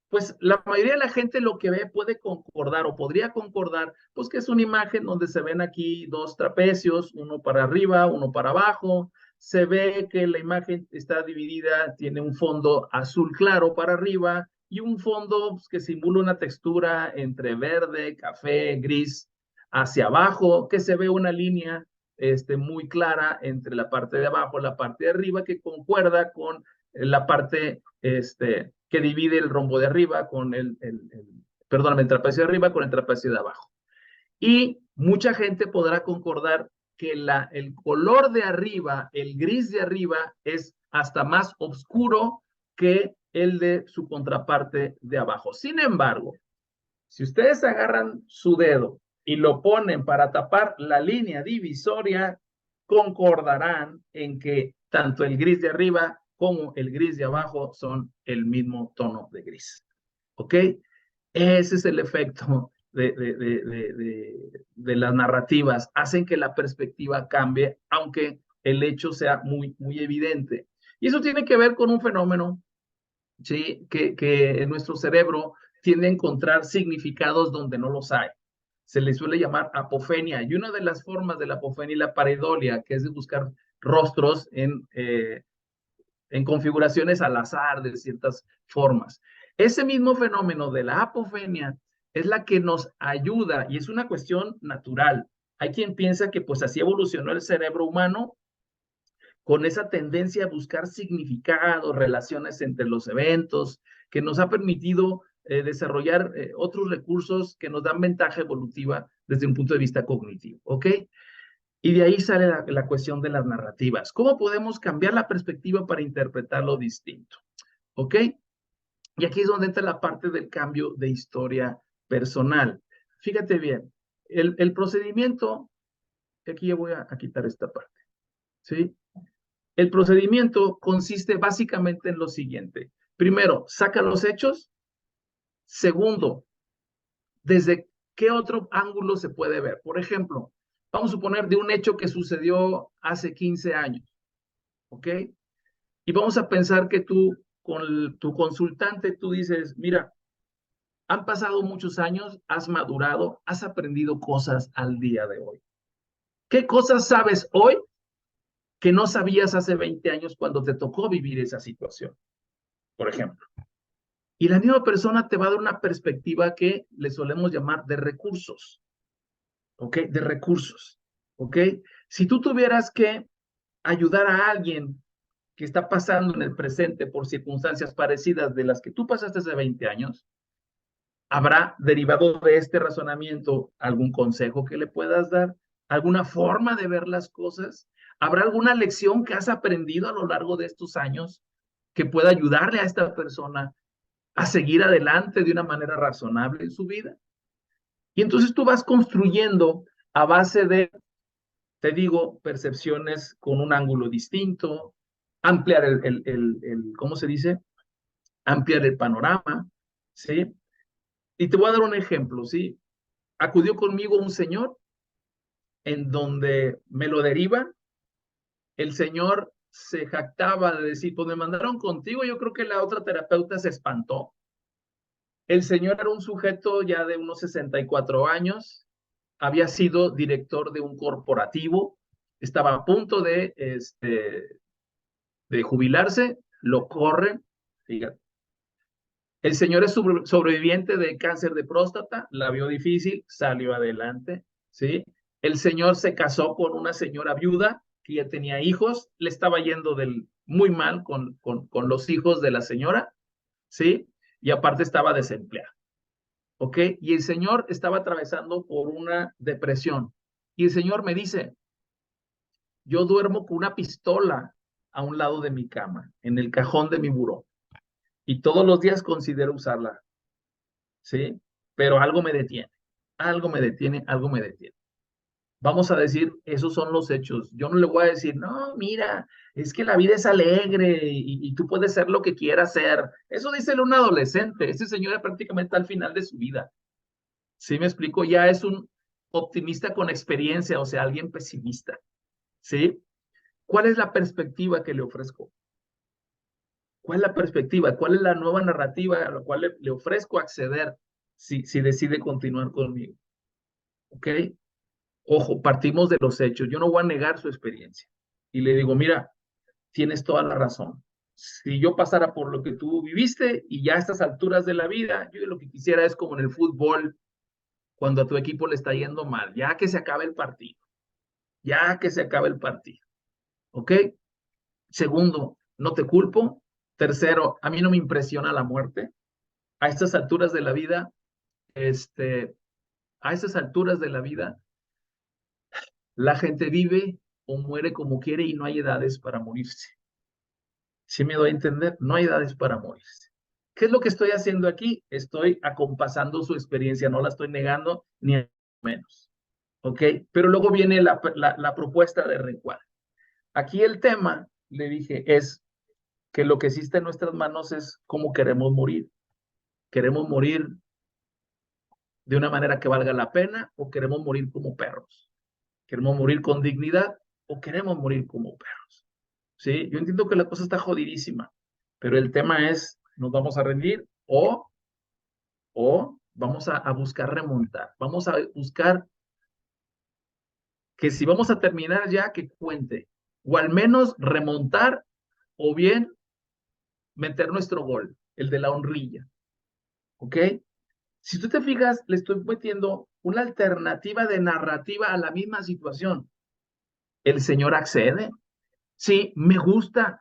pues la mayoría de la gente lo que ve puede concordar o podría concordar, pues que es una imagen donde se ven aquí dos trapecios, uno para arriba, uno para abajo. Se ve que la imagen está dividida, tiene un fondo azul claro para arriba y un fondo pues, que simula una textura entre verde, café, gris hacia abajo, que se ve una línea muy clara entre la parte de abajo y la parte de arriba que concuerda con la parte que divide el rombo de arriba con el trapecio de arriba con el trapecio de abajo. Y mucha gente podrá concordar que el color de arriba, el gris de arriba, es hasta más oscuro que el de su contraparte de abajo. Sin embargo, si ustedes agarran su dedo y lo ponen para tapar la línea divisoria, concordarán en que tanto el gris de arriba como el gris de abajo son el mismo tono de gris. ¿Ok? Ese es el efecto de las narrativas. Hacen que la perspectiva cambie, aunque el hecho sea muy, muy evidente. Y eso tiene que ver con un fenómeno, ¿sí? Que en nuestro cerebro tiende a encontrar significados donde no los hay. Se le suele llamar apofenia. Y una de las formas de la apofenia y la pareidolia, que es de buscar rostros en configuraciones al azar de ciertas formas. Ese mismo fenómeno de la apofenia es la que nos ayuda y es una cuestión natural. Hay quien piensa que pues así evolucionó el cerebro humano con esa tendencia a buscar significados, relaciones entre los eventos, que nos ha permitido desarrollar otros recursos que nos dan ventaja evolutiva desde un punto de vista cognitivo, ¿ok? Y de ahí sale la cuestión de las narrativas. ¿Cómo podemos cambiar la perspectiva para interpretarlo distinto? ¿Ok? Y aquí es donde entra la parte del cambio de historia personal. Fíjate bien, el procedimiento, aquí ya voy a quitar esta parte, ¿sí? El procedimiento consiste básicamente en lo siguiente. Primero, saca los hechos. Segundo, ¿desde qué otro ángulo se puede ver? Por ejemplo, vamos a suponer de un hecho que sucedió hace 15 años, ¿ok? Y vamos a pensar que tú, con tu consultante, tú dices, mira, han pasado muchos años, has madurado, has aprendido cosas al día de hoy. ¿Qué cosas sabes hoy que no sabías hace 20 años cuando te tocó vivir esa situación? Por ejemplo. Y la misma persona te va a dar una perspectiva que le solemos llamar de recursos, ¿ok? De recursos, ¿ok? Si tú tuvieras que ayudar a alguien que está pasando en el presente por circunstancias parecidas de las que tú pasaste hace 20 años, ¿habrá derivado de este razonamiento algún consejo que le puedas dar? ¿Alguna forma de ver las cosas? ¿Habrá alguna lección que has aprendido a lo largo de estos años que pueda ayudarle a esta persona a seguir adelante de una manera razonable en su vida? Y entonces tú vas construyendo a base de, te digo, percepciones con un ángulo distinto, ampliar ¿cómo se dice? Ampliar el panorama, ¿sí? Y te voy a dar un ejemplo, ¿sí? Acudió conmigo un señor en donde me lo derivan. El señor se jactaba de decir, pues me mandaron contigo. Yo creo que la otra terapeuta se espantó. El señor era un sujeto ya de unos 64 años, había sido director de un corporativo, estaba a punto de jubilarse, lo corren, fíjate. El señor es sobreviviente de cáncer de próstata, la vio difícil, salió adelante, ¿sí? El señor se casó con una señora viuda que ya tenía hijos, le estaba yendo muy mal con los hijos de la señora, ¿sí? Y aparte estaba desempleado, ¿ok? Y el señor estaba atravesando por una depresión. Y el señor me dice, yo duermo con una pistola a un lado de mi cama, en el cajón de mi buró, y todos los días considero usarla, ¿sí? Pero algo me detiene, algo me detiene, algo me detiene. Vamos a decir, esos son los hechos. Yo no le voy a decir, no, mira, es que la vida es alegre y tú puedes ser lo que quieras ser. Eso dice un adolescente. Ese señor es prácticamente al final de su vida. ¿Sí me explico? Ya es un optimista con experiencia, o sea, alguien pesimista. ¿Sí? ¿Cuál es la perspectiva que le ofrezco? ¿Cuál es la perspectiva? ¿Cuál es la nueva narrativa a la cual le ofrezco acceder si decide continuar conmigo? ¿Ok? Ojo, partimos de los hechos. Yo no voy a negar su experiencia. Y le digo, mira, tienes toda la razón. Si yo pasara por lo que tú viviste y ya a estas alturas de la vida, yo lo que quisiera es como en el fútbol, cuando a tu equipo le está yendo mal, ya que se acabe el partido, ya que se acabe el partido. ¿Ok? Segundo, no te culpo. Tercero, a mí no me impresiona la muerte. A estas alturas de la vida, a estas alturas de la vida, la gente vive o muere como quiere y no hay edades para morirse. ¿Sí me doy a entender? No hay edades para morirse. ¿Qué es lo que estoy haciendo aquí? Estoy acompasando su experiencia, no la estoy negando ni menos. ¿Ok? Pero luego viene la propuesta de reencuadre. Aquí el tema, le dije, es que lo que existe en nuestras manos es cómo queremos morir. Queremos morir de una manera que valga la pena o queremos morir como perros? ¿Queremos morir con dignidad o queremos morir como perros? ¿Sí? Yo entiendo que la cosa está jodidísima, pero el tema es, ¿nos vamos a rendir o vamos a buscar remontar? Vamos a buscar que si vamos a terminar ya, que cuente, o al menos remontar, o bien meter nuestro gol, el de la honrilla, ¿ok? Si tú te fijas, le estoy metiendo una alternativa de narrativa a la misma situación. El señor accede. Sí, me gusta.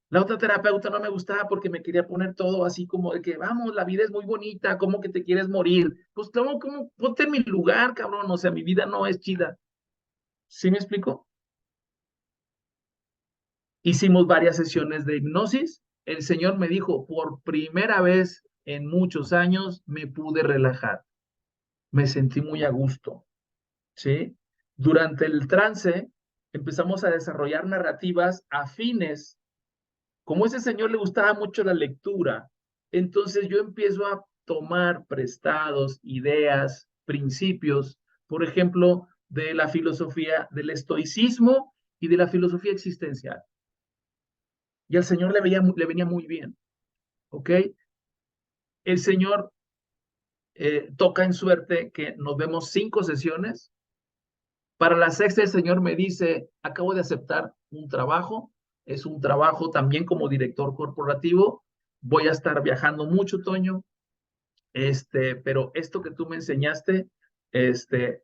La otra terapeuta no me gustaba porque me quería poner todo así como de que, vamos, la vida es muy bonita, ¿cómo que te quieres morir? Pues, ¿cómo? Ponte en mi lugar, cabrón, o sea, mi vida no es chida. ¿Sí me explico? Hicimos varias sesiones de hipnosis. El señor me dijo, por primera vez en muchos años me pude relajar. Me sentí muy a gusto, ¿sí? Durante el trance empezamos a desarrollar narrativas afines. Como a ese señor le gustaba mucho la lectura, entonces yo empiezo a tomar prestados ideas, principios, por ejemplo, de la filosofía del estoicismo y de la filosofía existencial. Y al señor le venía muy bien, ¿ok? El señor toca en suerte que nos vemos 5 sesiones. Para la sexta, el señor me dice, acabo de aceptar un trabajo, es un trabajo también como director corporativo, voy a estar viajando mucho, Toño, pero esto que tú me enseñaste,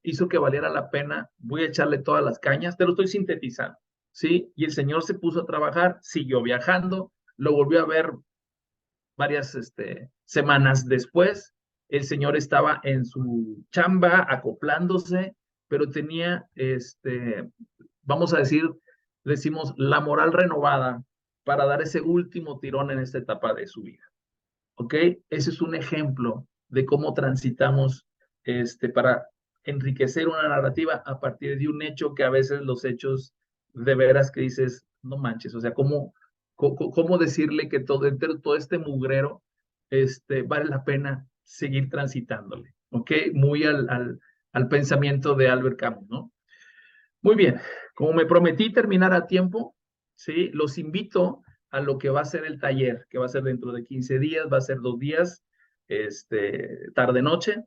hizo que valiera la pena, voy a echarle todas las cañas, te lo estoy sintetizando, ¿sí? Y el señor se puso a trabajar, siguió viajando, lo volvió a ver varias semanas después, el señor estaba en su chamba acoplándose, pero tenía, vamos a decir, decimos, la moral renovada para dar ese último tirón en esta etapa de su vida. ¿Ok? Ese es un ejemplo de cómo transitamos para enriquecer una narrativa a partir de un hecho que a veces los hechos de veras que dices, no manches, o sea, ¿cómo decirle que todo este mugrero vale la pena seguir transitándole? ¿Ok? Muy al pensamiento de Albert Camus, ¿no? Muy bien, como me prometí terminar a tiempo, ¿sí? Los invito a lo que va a ser el taller, que va a ser dentro de 15 días, va a ser 2 días, tarde-noche,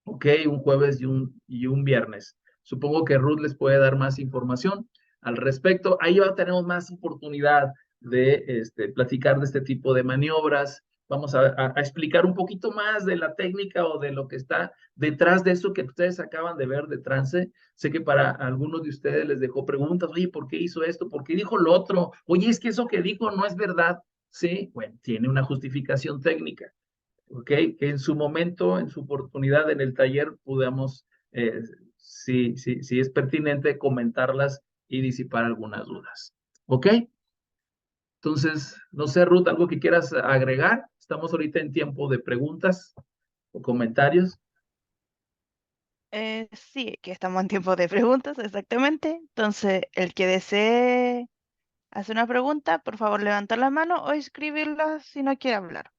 ¿ok? Un jueves y un viernes. Supongo que Ruth les puede dar más información al respecto. Ahí ya tenemos más oportunidad de platicar de este tipo de maniobras. Vamos a explicar un poquito más de la técnica o de lo que está detrás de eso que ustedes acaban de ver de trance. Sé que para algunos de ustedes les dejó preguntas, oye, ¿por qué hizo esto? ¿Por qué dijo lo otro? Oye, es que eso que dijo no es verdad. Sí, bueno, tiene una justificación técnica. ¿Ok? Que en su momento, en su oportunidad en el taller, podamos, si es pertinente, comentarlas y disipar algunas dudas. ¿Ok? Entonces, no sé, Ruth, algo que quieras agregar. Estamos ahorita en tiempo de preguntas o comentarios. Sí, que estamos en tiempo de preguntas, exactamente. Entonces, el que desee hacer una pregunta, por favor, levantar la mano o escribirla si no quiere hablar.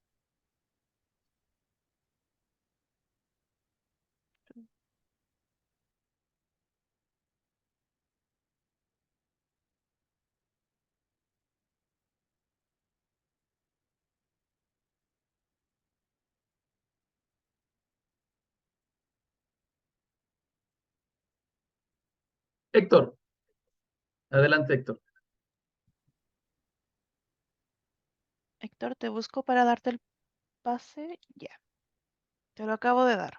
Héctor, adelante, Héctor. Héctor, te busco para darte el pase. Ya, te lo acabo de dar.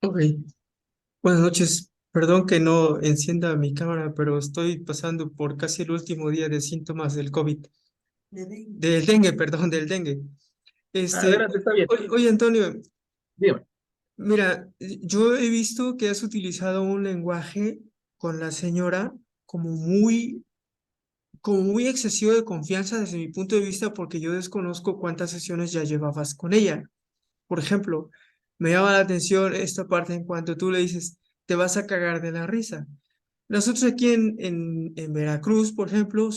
Ok, buenas noches. Perdón que no encienda mi cámara, pero estoy pasando por casi el último día de síntomas del COVID. Del dengue, perdón, del dengue. Adelante, está bien. Oye, Antonio, Dígame. mira, yo he visto que has utilizado un lenguaje con la señora como muy excesivo de confianza desde mi punto de vista, porque yo desconozco cuántas sesiones ya llevabas con ella. Por ejemplo, me llama la atención esta parte en cuanto tú le dices, te vas a cagar de la risa. Nosotros aquí en Veracruz, por ejemplo,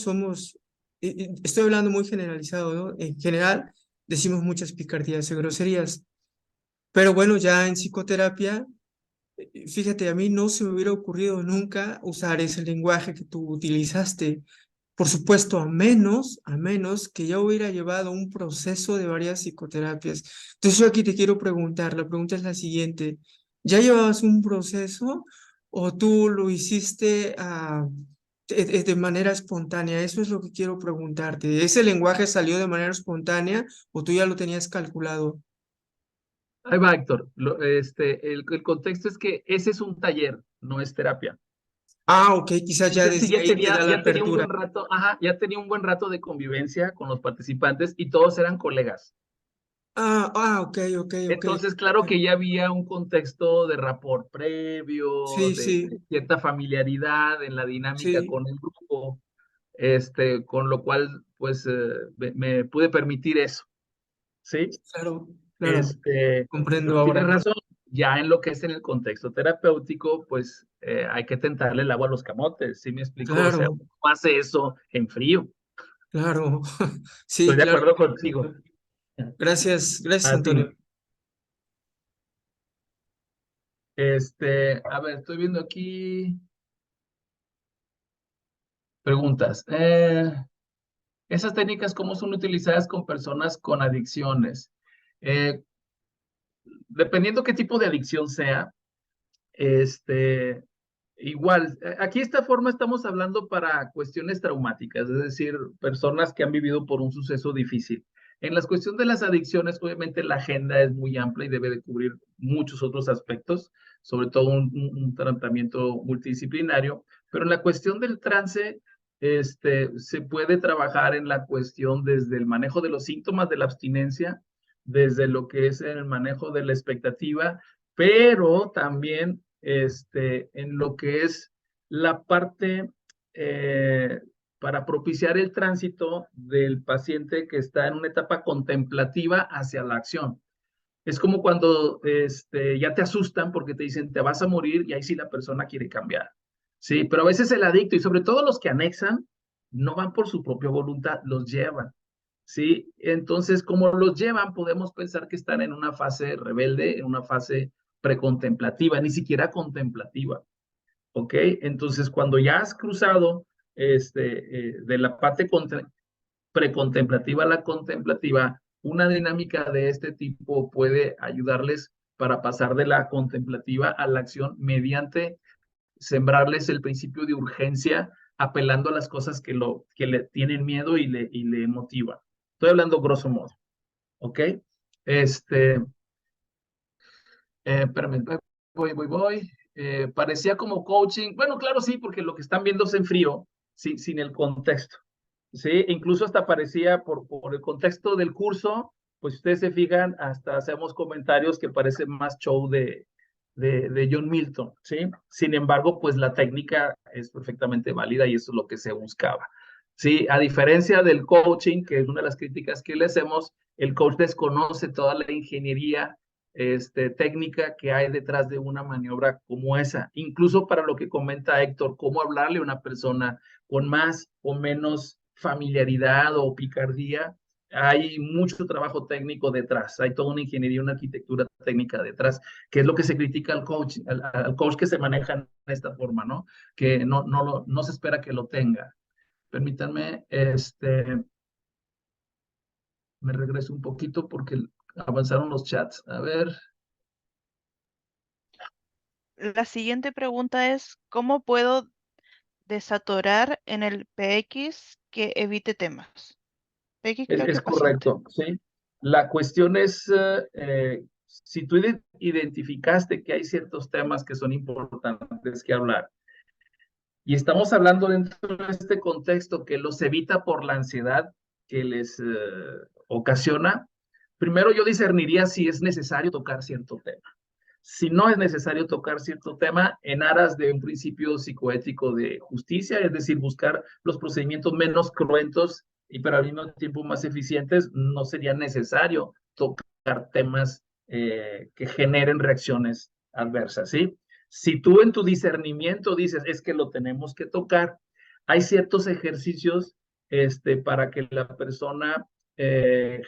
estoy hablando muy generalizado, ¿no? En general, decimos muchas picardías y groserías. Pero bueno, ya en psicoterapia, fíjate, a mí no se me hubiera ocurrido nunca usar ese lenguaje que tú utilizaste. Por supuesto, a menos que ya hubiera llevado un proceso de varias psicoterapias. Entonces yo aquí te quiero preguntar, la pregunta es la siguiente, ¿ya llevabas un proceso o tú lo hiciste de manera espontánea? Eso es lo que quiero preguntarte. ¿Ese lenguaje salió de manera espontánea o tú ya lo tenías calculado? Ahí va, Héctor. El contexto es que ese es un taller, no es terapia. Ah, ok, quizás ya Sí, desde ya ahí te tenía, da la ya tenía un apertura. buen rato, ajá, ya tenía un buen rato de convivencia con los participantes y todos eran colegas. Ok, ok, ok. Entonces, claro que ya había un contexto de rapport previo, Sí, de sí, cierta familiaridad en la dinámica sí, con el grupo, con lo cual, pues, me pude permitir eso, ¿sí? claro, claro, Este, comprendo pero tienes ahora. razón, ya en lo que es en el contexto terapéutico, pues, hay que tentarle el agua a los camotes, ¿sí me explico? O sea, Claro, uno no hace eso en frío. claro. Estoy Sí, de claro. acuerdo contigo. Gracias, gracias, A ti. Antonio. A ver, estoy viendo aquí preguntas. Esas técnicas, ¿cómo son utilizadas con personas con adicciones? Eh, Dependiendo qué tipo de adicción sea, este, igual, aquí esta forma estamos hablando para cuestiones traumáticas, es decir, personas que han vivido por un suceso difícil. En la cuestión de las adicciones, obviamente la agenda es muy amplia y debe de cubrir muchos otros aspectos, sobre todo un tratamiento multidisciplinario, pero en la cuestión del trance, se puede trabajar en la cuestión desde el manejo de los síntomas de la abstinencia, desde lo que es el manejo de la expectativa, pero también en lo que es la parte para propiciar el tránsito del paciente que está en una etapa contemplativa hacia la acción. Es como cuando ya te asustan porque te dicen te vas a morir y ahí sí la persona quiere cambiar. Sí, pero a veces el adicto y sobre todo los que anexan no van por su propia voluntad, los llevan. ¿Sí? Entonces, como los llevan, podemos pensar que están en una fase rebelde, en una fase precontemplativa, ni siquiera contemplativa, ¿ok? Entonces, cuando ya has cruzado de la parte precontemplativa a la contemplativa, una dinámica de este tipo puede ayudarles para pasar de la contemplativa a la acción mediante sembrarles el principio de urgencia, apelando a las cosas que le tienen miedo y le motivan. Estoy hablando grosso modo, ¿ok? Este, espérame, voy. Parecía como coaching. Bueno, claro, sí, porque lo que están viendo es en frío, sí, sin el contexto. Sí, incluso hasta parecía por el contexto del curso, pues si ustedes se fijan, hasta hacemos comentarios que parecen más show de John Milton, ¿sí? Sin embargo, pues la técnica es perfectamente válida y eso es lo que se buscaba. Sí, a diferencia del coaching, que es una de las críticas que le hacemos, el coach desconoce toda la ingeniería técnica que hay detrás de una maniobra como esa. Incluso para lo que comenta Héctor, cómo hablarle a una persona con más o menos familiaridad o picardía, hay mucho trabajo técnico detrás, hay toda una ingeniería, una arquitectura técnica detrás, que es lo que se critica al coach que se maneja en esta forma, ¿no? Que no se espera que lo tenga. Permítanme, me regreso un poquito porque avanzaron los chats. A ver. La siguiente pregunta es, ¿cómo puedo desatorar en el PX que evite temas? PX creo que Es paciente. correcto, ¿sí? La cuestión es, si tú identificaste que hay ciertos temas que son importantes que hablar, y estamos hablando dentro de este contexto que los evita por la ansiedad que les ocasiona, primero yo discerniría si es necesario tocar cierto tema. Si no es necesario tocar cierto tema en aras de un principio psicoético de justicia, es decir, buscar los procedimientos menos cruentos y pero al mismo tiempo más eficientes, no sería necesario tocar temas que generen reacciones adversas, ¿sí? Si tú en tu discernimiento dices, es que lo tenemos que tocar, hay ciertos ejercicios para que la persona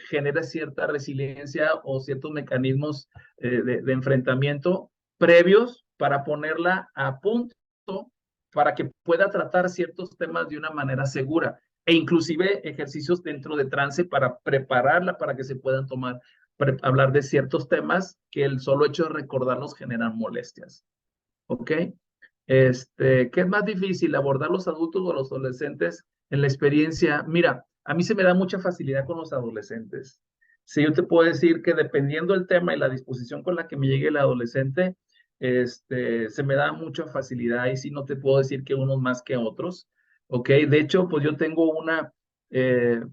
genera cierta resiliencia o ciertos mecanismos de enfrentamiento previos para ponerla a punto para que pueda tratar ciertos temas de una manera segura e inclusive ejercicios dentro de trance para prepararla para que se puedan hablar de ciertos temas que el solo hecho de recordarlos generan molestias. ¿Ok? ¿Qué es más difícil, abordar los adultos o los adolescentes en la experiencia? Mira, a mí se me da mucha facilidad con los adolescentes. Sí, yo te puedo decir que dependiendo del tema y la disposición con la que me llegue el adolescente, se me da mucha facilidad y sí no te puedo decir que unos más que otros. ¿Ok? De hecho, pues yo tengo una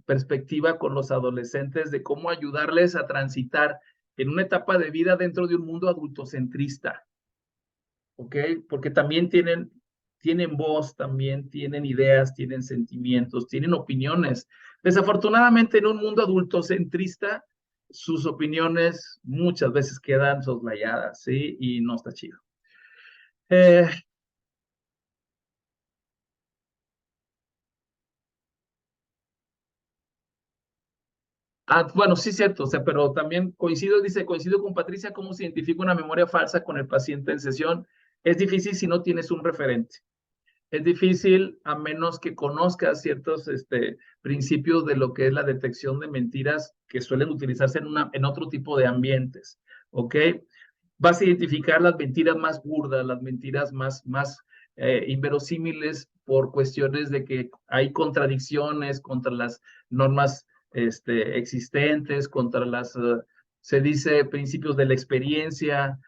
perspectiva con los adolescentes de cómo ayudarles a transitar en una etapa de vida dentro de un mundo adultocentrista. ¿Ok? Porque también tienen voz, también tienen ideas, tienen sentimientos, tienen opiniones. Desafortunadamente, en un mundo adultocentrista, sus opiniones muchas veces quedan soslayadas, ¿sí? Y no está chido. Bueno, sí, cierto, o sea, pero también coincido con Patricia, cómo se identifica una memoria falsa con el paciente en sesión. Es difícil si no tienes un referente. Es difícil a menos que conozcas ciertos principios de lo que es la detección de mentiras que suelen utilizarse en otro tipo de ambientes, ¿ok? Vas a identificar las mentiras más burdas, las mentiras más inverosímiles por cuestiones de que hay contradicciones contra las normas existentes, contra se dice, principios de la experiencia,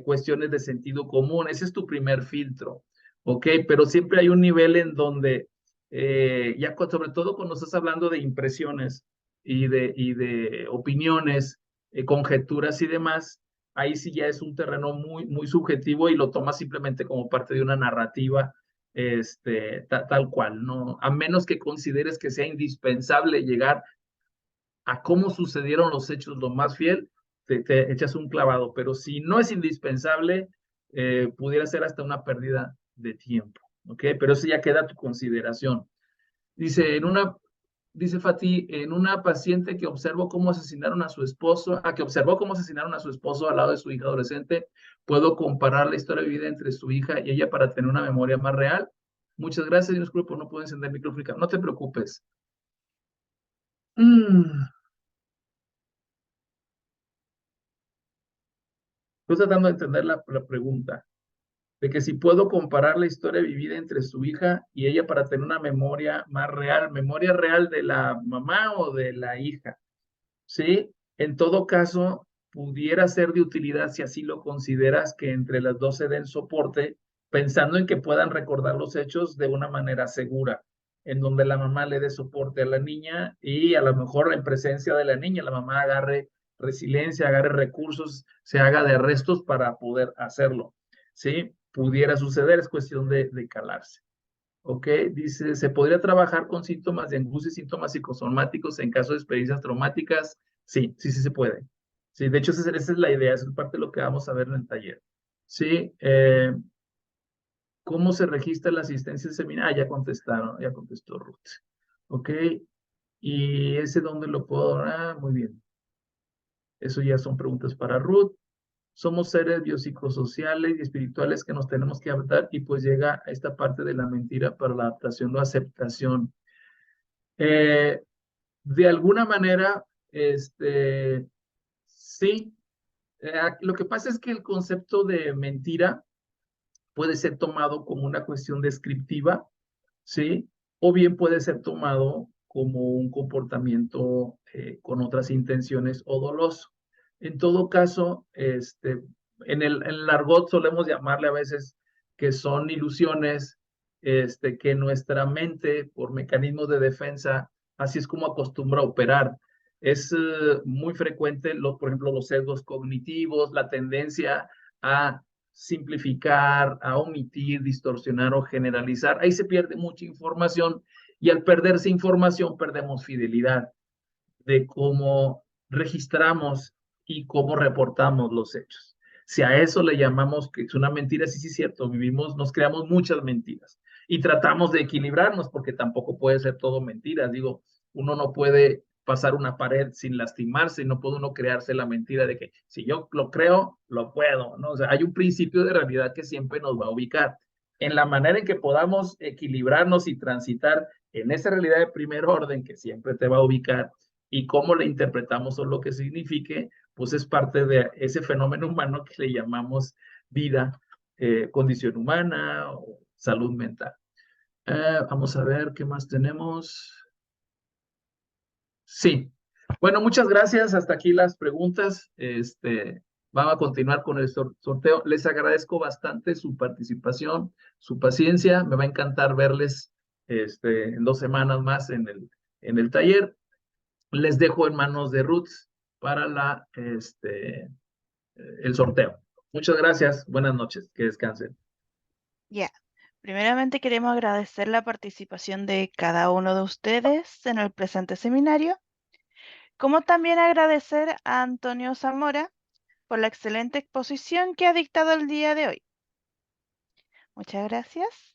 cuestiones de sentido común. Ese es tu primer filtro. ¿Ok? Pero siempre hay un nivel en donde, sobre todo cuando estás hablando de impresiones y de opiniones, conjeturas y demás, ahí sí ya es un terreno muy subjetivo y lo tomas simplemente como parte de una narrativa tal cual, ¿no? A menos que consideres que sea indispensable llegar a cómo sucedieron los hechos lo más fiel, te echas un clavado, pero si no es indispensable, pudiera ser hasta una pérdida de tiempo, ¿ok? Pero eso ya queda a tu consideración. Dice Fati, en una paciente que observó cómo asesinaron a su esposo, que observó cómo asesinaron a su esposo al lado de su hija adolescente, puedo comparar la historia de vida entre su hija y ella para tener una memoria más real. Muchas gracias, disculpe, no puedo encender el micrófono. No te preocupes. Estoy tratando de entender la pregunta, de que si puedo comparar la historia vivida entre su hija y ella para tener una memoria más real, memoria real de la mamá o de la hija, ¿sí? En todo caso, pudiera ser de utilidad si así lo consideras que entre las dos se den soporte, pensando en que puedan recordar los hechos de una manera segura, en donde la mamá le dé soporte a la niña y a lo mejor en presencia de la niña, la mamá agarre resiliencia, agarre recursos, se haga de restos para poder hacerlo, ¿sí? Pudiera suceder, es cuestión de calarse. ¿Ok? Dice, ¿se podría trabajar con síntomas de angustia y síntomas psicosomáticos en caso de experiencias traumáticas? Sí, sí se puede. Sí, de hecho, esa es la idea, esa es parte de lo que vamos a ver en el taller. Sí, ¿cómo se registra la asistencia al seminario? Ya contestaron, ya contestó Ruth. ¿Ok? ¿Y ese dónde lo puedo dar? Muy bien. Eso ya son preguntas para Ruth. Somos seres biopsicosociales y espirituales que nos tenemos que adaptar y pues llega a esta parte de la mentira para la adaptación o aceptación. De alguna manera, sí. Lo que pasa es que el concepto de mentira puede ser tomado como una cuestión descriptiva, ¿sí? O bien puede ser tomado como un comportamiento con otras intenciones o doloso. En todo caso, en el argot solemos llamarle a veces que son ilusiones, que nuestra mente, por mecanismos de defensa, así es como acostumbra a operar. Es muy frecuente, por ejemplo, los sesgos cognitivos, la tendencia a simplificar, a omitir, distorsionar o generalizar. Ahí se pierde mucha información y al perderse información perdemos fidelidad de cómo registramos y cómo reportamos los hechos. Si a eso le llamamos que es una mentira, sí, sí es cierto, nos creamos muchas mentiras y tratamos de equilibrarnos porque tampoco puede ser todo mentiras. Digo, uno no puede pasar una pared sin lastimarse, y no puede uno crearse la mentira de que si yo lo creo, lo puedo, ¿no? O sea, hay un principio de realidad que siempre nos va a ubicar. En la manera en que podamos equilibrarnos y transitar en esa realidad de primer orden que siempre te va a ubicar, y cómo la interpretamos o lo que signifique, pues es parte de ese fenómeno humano que le llamamos vida, condición humana o salud mental. Vamos a ver qué más tenemos. Sí. Bueno, muchas gracias. Hasta aquí las preguntas. Vamos a continuar con el sorteo. Les agradezco bastante su participación, su paciencia. Me va a encantar verles en 2 semanas más en el taller. Les dejo en manos de Ruth para el sorteo. Muchas gracias. Buenas noches. Que descansen. Ya. Primeramente queremos agradecer la participación de cada uno de ustedes en el presente seminario, como también agradecer a Antonio Zamora por la excelente exposición que ha dictado el día de hoy. Muchas gracias.